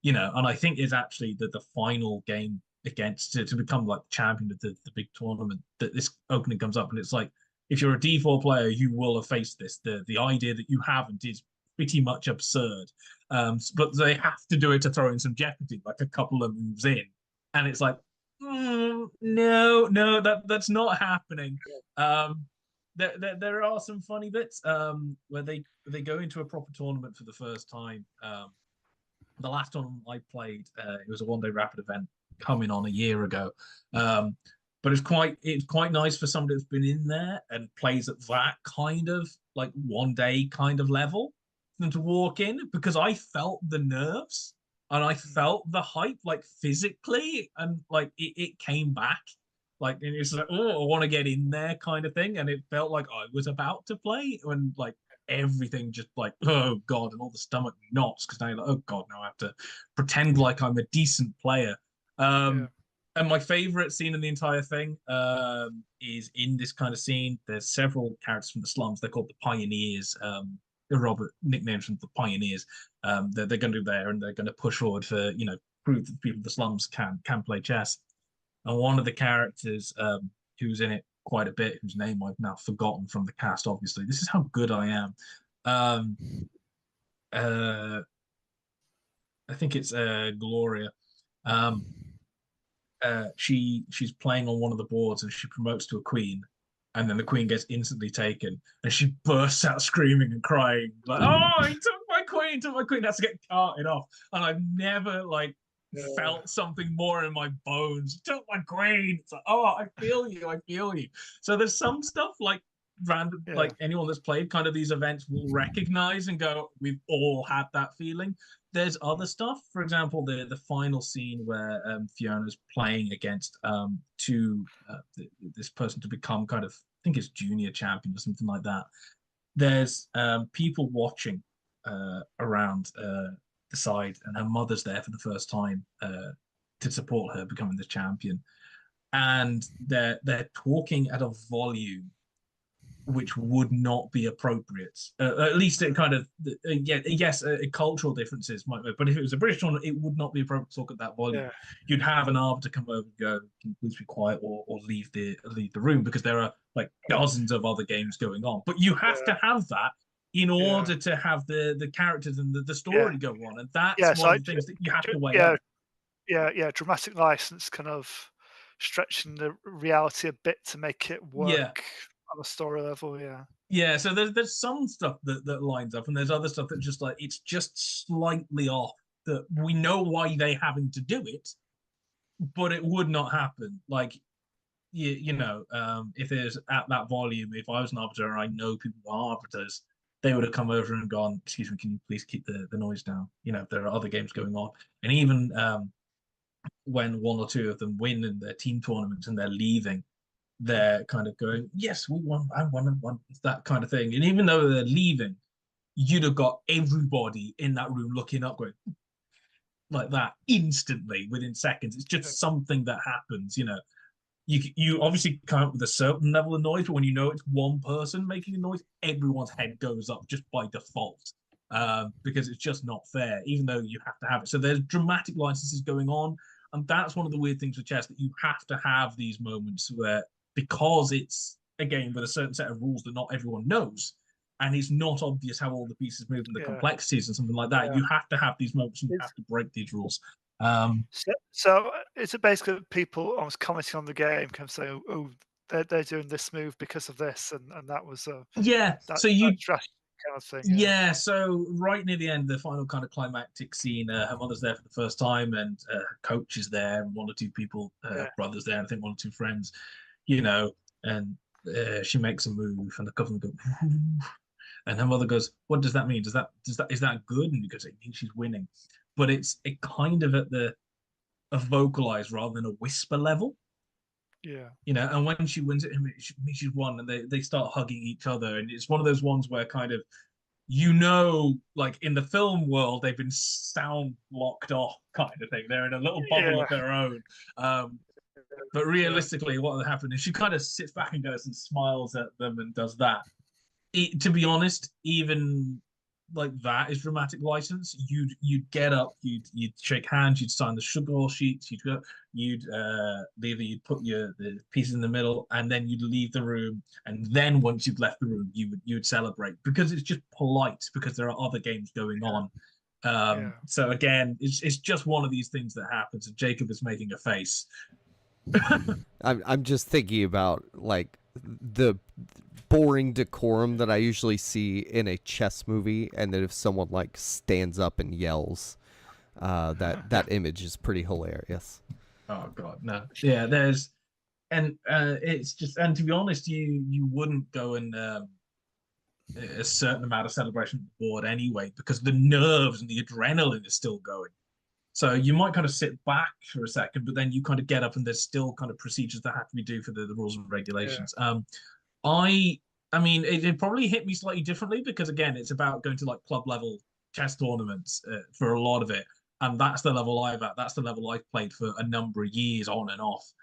you know. And I think it's actually the final game against to become like champion of the big tournament that this opening comes up, and it's like, if you're a D4 player, you will have faced this. The idea that you haven't is pretty much absurd, but they have to do it to throw in some jeopardy, like a couple of moves in, and it's like, no, that's not happening. There are some funny bits where they go into a proper tournament for the first time. The last tournament I played, it was a one-day rapid event coming on a year ago. But but it's quite nice for somebody that's been in there and plays at that kind of like one day kind of level than to walk in, because I felt the nerves and I felt the hype like physically, and like it came back. Like, and it's like, oh, I want to get in there kind of thing. And it felt like I was about to play when like everything just like, oh God, and all the stomach knots because now you're like, oh God, now I have to pretend like I'm a decent player. And my favorite scene in the entire thing is in this kind of scene. There's several characters from the slums. They're called the Pioneers. Robert nicknames from the Pioneers. They're going to do there, and they're going to push forward for prove that people in the slums can play chess. And one of the characters who's in it quite a bit, whose name I've now forgotten from the cast, obviously. This is how good I am. I think it's Gloria. She's playing on one of the boards and she promotes to a queen, and then the queen gets instantly taken, and she bursts out screaming and crying like, "Oh, he took my queen! Has to get carted off." And I've never felt something more in my bones. He took my queen. It's like, oh, I feel you. So there's some stuff like random, like anyone that's played kind of these events will recognize and go, we've all had that feeling. There's other stuff, for example, the final scene where Fiona's playing against this person to become kind of, I think it's junior champion or something like that. There's people watching around the side, and her mother's there for the first time to support her becoming the champion, and they're talking at a volume which would not be appropriate. At least it kind of, cultural differences might, but if it was a British one, it would not be appropriate to talk at that volume. You'd have an arbiter come over and go, "Can you please be quiet or leave the room," because there are like dozens of other games going on. But you have to have that in order to have the characters and the story go on, and that's one of the things that you have to weigh up. Dramatic license kind of stretching the reality a bit to make it work on a story level. So there's some stuff that lines up, and there's other stuff that just like it's just slightly off, that we know why they're having to do it, but it would not happen. Like if there's at that volume, if I was an arbiter and I know people are arbiters, they would have come over and gone, "Excuse me, can you please keep the noise down?" If there are other games going on. And even when one or two of them win in their team tournaments and they're leaving, they're kind of going, "Yes, we won, I won, that kind of thing." And even though they're leaving, you'd have got everybody in that room looking up, going like that instantly within seconds. It's just something that happens. You obviously come up with a certain level of noise, but when you know it's one person making a noise, everyone's head goes up just by default, because it's just not fair, even though you have to have it. So there's dramatic licenses going on, and that's one of the weird things with chess, that you have to have these moments where, because it's a game with a certain set of rules that not everyone knows, and it's not obvious how all the pieces move and the complexities and something like that, you have to have these moments and you have to break these rules. So is it basically people almost commenting on the game, kind of saying, "Oh, they're doing this move because of this," and that was so you that strategy kind of thing. So right near the end, the final kind of climactic scene, her mother's there for the first time, and her coach is there, and one or two people, brothers there, and I think one or two friends, and she makes a move, and the government go, and her mother goes, "What does that mean? Is that good?" And because it means she's winning. But it kind of at a vocalized rather than a whisper level. And when she wins it means she's won, and they start hugging each other, and it's one of those ones where kind of, like in the film world, they've been sound locked off kind of thing. They're in a little bubble of their own. But realistically, what would happen is she kind of sits back and goes and smiles at them and does that. To be honest, even like that is dramatic license. You'd get up, you'd shake hands, you'd sign the sugar sheets, you'd put the pieces in the middle, and then you'd leave the room. And then once you'd left the room, you'd celebrate, because it's just polite, because there are other games going on. So again, it's just one of these things that happens. And Jacob is making a face. I'm just thinking about like the boring decorum that I usually see in a chess movie, and that if someone like stands up and yells, that image is pretty hilarious. Oh God, no. Yeah, there's it's just, and to be honest, you wouldn't go and a certain amount of celebration at the board anyway, because the nerves and the adrenaline is still going. So you might kind of sit back for a second, but then you kind of get up, and there's still kind of procedures that have to be done for the rules and regulations. I mean, it probably hit me slightly differently because again, it's about going to like club level chess tournaments for a lot of it, and that's the level I've at. That's the level I've played for a number of years on and off.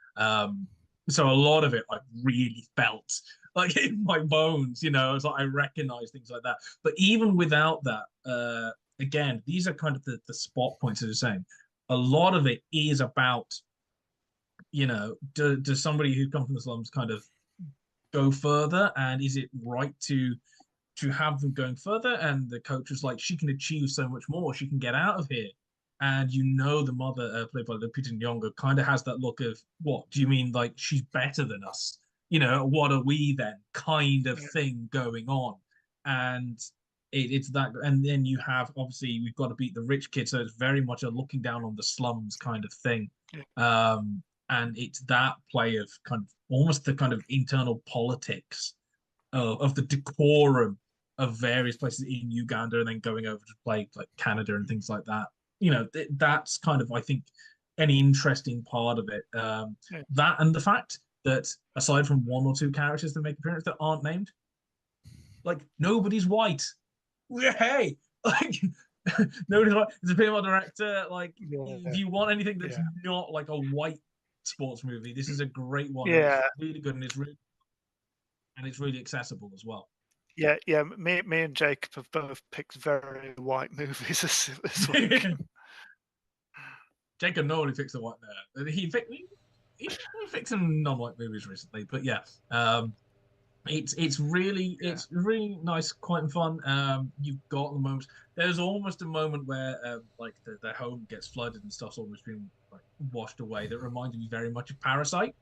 So a lot of it I really felt like in my bones, you know, it's like I recognize things like that. But even without that, again, these are kind of the spot points of the same. A lot of it is about, you know, does somebody who comes from the slums kind of go further, and is it right to have them going further? And the coach was like, she can achieve so much more, she can get out of here. And you know, the mother, played by Lupita Nyong'o, kind of has that look of, what do you mean, like she's better than us, you know, what are we then, kind of thing going on. And it's that, and then you have, obviously we've got to beat the rich kid, so it's very much a looking down on the slums kind of thing. And it's that play of kind of almost the kind of internal politics of the decorum of various places in Uganda, and then going over to play like Canada and things like that. You know, that's kind of, I think, an interesting part of it. That, and the fact that aside from one or two characters that make appearances that aren't named, like nobody's white. Hey, like nobody's white. It's a female director. Like, if you want anything that's not like a white sports movie, this is a great one. Yeah, it's really good, and it's really accessible as well. Yeah. Me and Jacob have both picked very white movies this week. Jacob normally picks the white there. He picked some non-white movies recently, but yeah, it's really nice, quite fun. You've got the moments. There's almost a moment where like their home gets flooded and stuff's almost been like washed away. That reminded me very much of Parasite.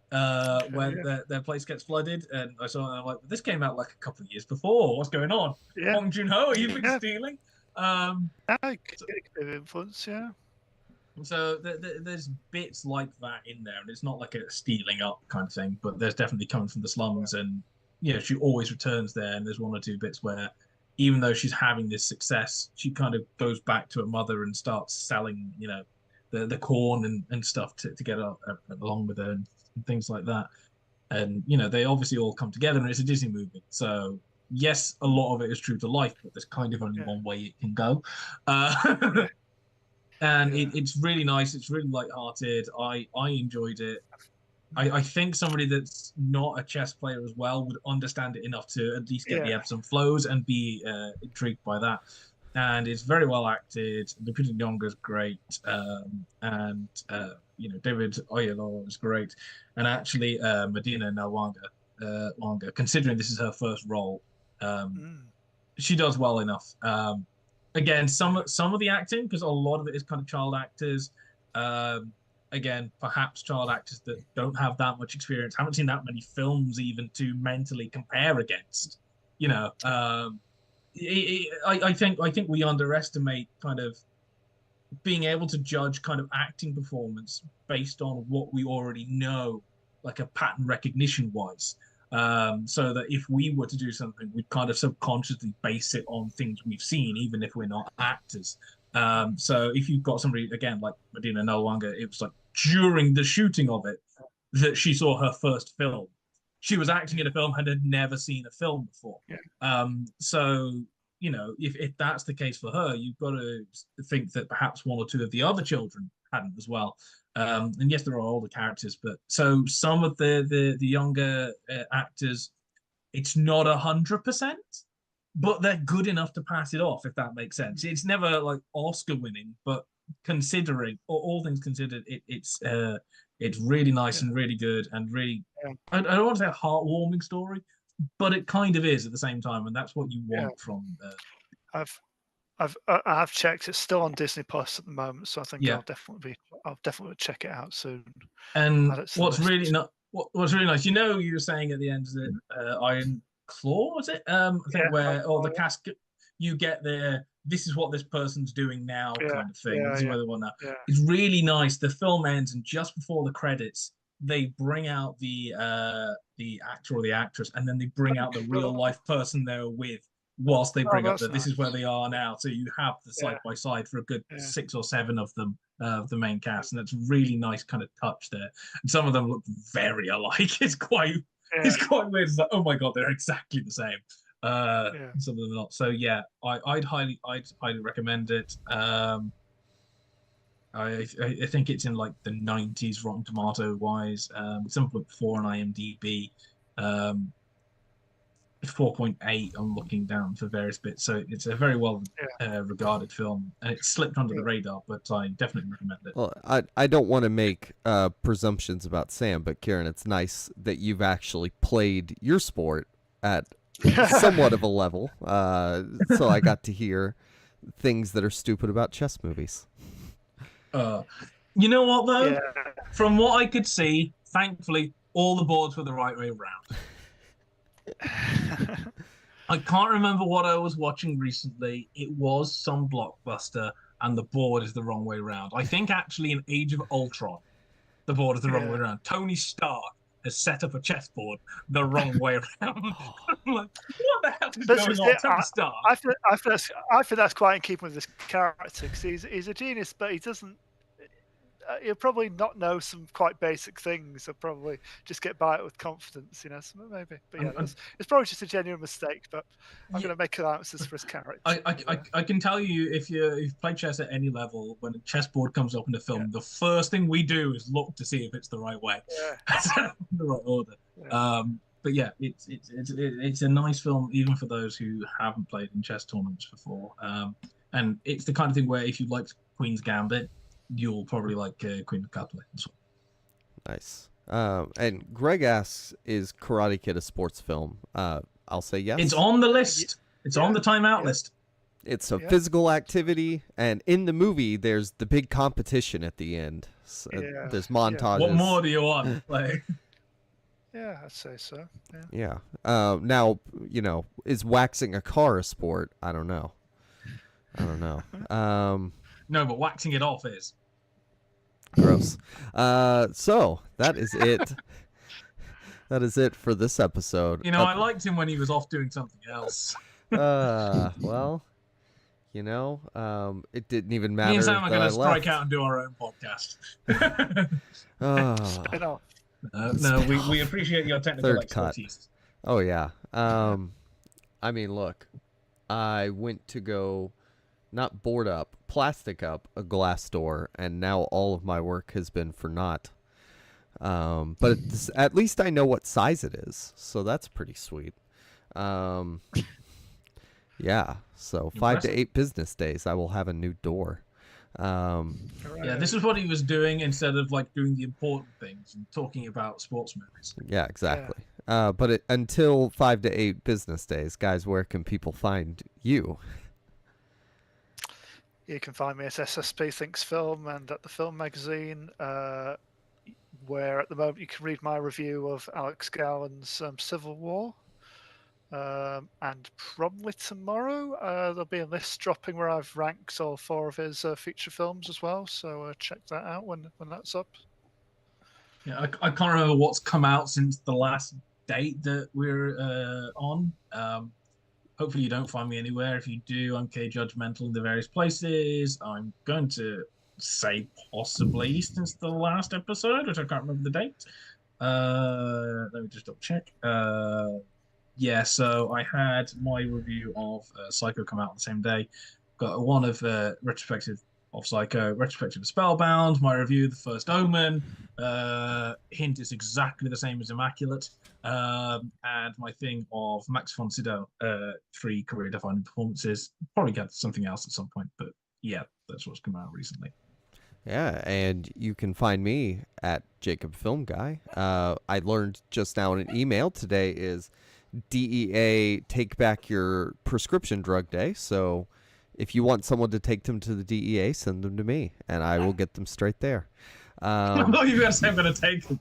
When their place gets flooded, and I saw it, and I'm like, this came out like a couple of years before. What's going on? Bong Joon-ho, are you been stealing? Influence, So there's bits like that in there, and it's not like a stealing up kind of thing, but there's definitely coming from the slums, and you know, she always returns there. And there's one or two bits where, even though she's having this success, she kind of goes back to her mother and starts selling, you know, the corn and stuff to get along with her and things like that. And you know, they obviously all come together, and it's a Disney movie, so yes, a lot of it is true to life, but there's kind of only one way it can go. And it's really nice. It's really lighthearted. I enjoyed it. I think somebody that's not a chess player as well would understand it enough to at least get the ebbs and flows and be intrigued by that. And it's very well acted. Lupita Nyong'o is great, and you know, David Oyelowo is great, and actually Medina Nwanga, considering this is her first role, she does well enough. Again, some of the acting, because a lot of it is kind of child actors. Again, perhaps child actors that don't have that much experience, haven't seen that many films even to mentally compare against. You know, I think we underestimate kind of being able to judge kind of acting performance based on what we already know, like a pattern recognition wise. So that if we were to do something, we'd kind of subconsciously base it on things we've seen, even if we're not actors. So if you've got somebody, again, like Medina Nwanga, it was like during the shooting of it that she saw her first film. She was acting in a film and had never seen a film before. So, you know, if that's the case for her, you've got to think that perhaps one or two of the other children hadn't as well. And yes, there are older characters, but so some of the younger actors, it's not 100%, but they're good enough to pass it off, if that makes sense. It's never like Oscar winning, but considering all things considered, it's really nice and really good and really, I don't want to say a heartwarming story, but it kind of is at the same time, and that's what you want from. I've checked. It's still on Disney Plus at the moment, so I think I'll definitely check it out soon. And what's really nice, you know, you were saying at the end that Iron Claw, was it? I think where the casket, you get there. This is what this person's doing now, kind of thing. This is where they want now. It's really nice. The film ends, and just before the credits, they bring out the actor or the actress, and then they bring out the real life person they're with whilst they bring up that's that this is where nice. they are now. So you have the Yeah. side by side for a good Yeah. 6 or 7 of them, of the main cast, and that's really nice kind of touch there. And some of them look very alike. It's quite weird. It's like, oh my god, they're exactly the same. Some of them are not. So yeah, I'd highly recommend it. I think it's in like the 90s Rotten Tomato wise. 7.4 on IMDb. 4.8 I'm looking down for various bits, so it's a very well regarded film, and it slipped under the radar, but I definitely recommend it. Well, I don't want to make presumptions about Sam, but Kieran, it's nice that you've actually played your sport at somewhat of a level, so I got to hear things that are stupid about chess movies. You know what though? From what I could see, thankfully all the boards were the right way around. I can't remember what I was watching recently. It was some blockbuster, and the board is the wrong way around. I think actually in Age of Ultron, the board is the wrong way around. Tony Stark has set up a chessboard the wrong way around. I'm like, what the hell is going on, Tony Stark? I think that's quite in keeping with this character, because he's a genius, but he doesn't. He'll probably not know some quite basic things. He'll probably just get by it with confidence, so maybe. But yeah, it's probably just a genuine mistake. But I'm going to make allowances for his character. I can tell you, if you've played chess at any level, when a chessboard comes up in a film, the first thing we do is look to see if it's the right way, the right order. But yeah, it's a nice film, even for those who haven't played in chess tournaments before. And it's the kind of thing where if you liked Queen's Gambit, you'll probably like Queen of Cutlet as well. Nice. And Greg asks, is Karate Kid a sports film? I'll say yes. It's on the list. It's on the timeout list. It's a physical activity, and in the movie, there's the big competition at the end. So there's montages. What more do you want? Like, yeah, I'd say so. Yeah. Now, is waxing a car a sport? I don't know. No, but waxing it off is. Gross. So that is it. That is it for this episode. I liked him when he was off doing something else. Well, it didn't even matter. Me and Sam are going to strike left. out and do our own podcast. Spin off. No, we appreciate your technical expertise. Oh yeah. I mean, look, I went to go. Not board up, plastic up a glass door, and now all of my work has been for naught. But at least I know what size it is, so that's pretty sweet. Yeah, so 5 to 8 business days, I will have a new door. Yeah, this is what he was doing instead of like doing the important things and talking about sports movies. Yeah, exactly. But until 5 to 8 business days, guys, where can people find you? You can find me at SSP Thinks Film and at the Film Magazine, where at the moment you can read my review of Alex Garland's Civil War. And probably tomorrow there'll be a list dropping where I've ranked all 4 of his feature films as well. So check that out when that's up. Yeah, I can't remember what's come out since the last date that we're on. Hopefully you don't find me anywhere. If you do, I'm Judgmental in the various places. I'm going to say possibly since the last episode, which I can't remember the date. Let me just double check. Yeah, so I had my review of Psycho come out the same day. Got one of retrospective of Psycho, retrospective of Spellbound, my review of The First Omen. Hint is exactly the same as Immaculate. And my thing of Max von Sydow, 3 career-defining performances. Probably get something else at some point, but yeah, that's what's come out recently. Yeah, and you can find me at Jacob Film Guy. I learned just now in an email today is DEA Take Back Your Prescription Drug Day. So if you want someone to take them to the DEA, send them to me, and I will get them straight there. I thought you were going to say I'm going to take them.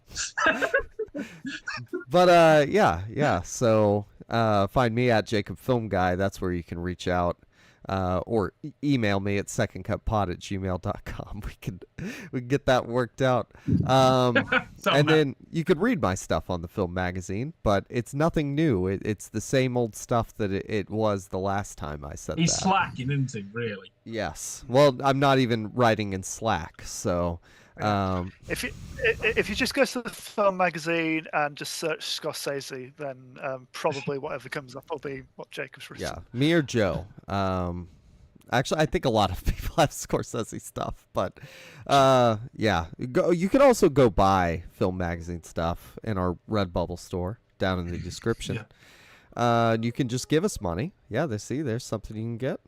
But yeah. So find me at Jacob Film Guy. That's where you can reach out. or email me at secondcutpod@gmail.com. We can get that worked out. And then you could read my stuff on the Film Magazine, but it's nothing new. It's the same old stuff that it was the last time I said He's that. slacking, isn't he, really? Yes. Well, I'm not even writing in Slack, so... If you just go to the Film Magazine and just search Scorsese, then probably whatever comes up will be what Jacob's written. Yeah, me or Joe. Actually, I think a lot of people have Scorsese stuff, but yeah. You can also go buy Film Magazine stuff in our Redbubble store down in the description. Yeah. You can just give us money. Yeah, there's something you can get.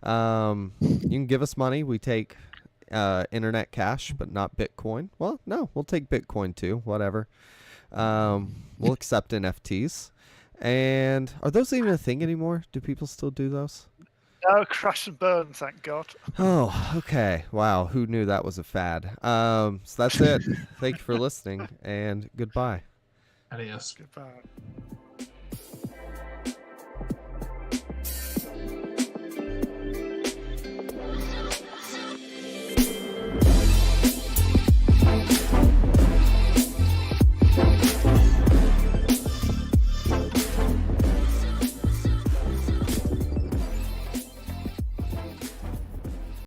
You can give us money. We take internet cash, but not Bitcoin. Well, no, we'll take Bitcoin too. Whatever. We'll accept NFTs. And are those even a thing anymore? Do people still do those? No, crash and burn, thank God. Oh, okay. Wow, who knew that was a fad? So that's it. Thank you for listening, and goodbye. Adios. Goodbye.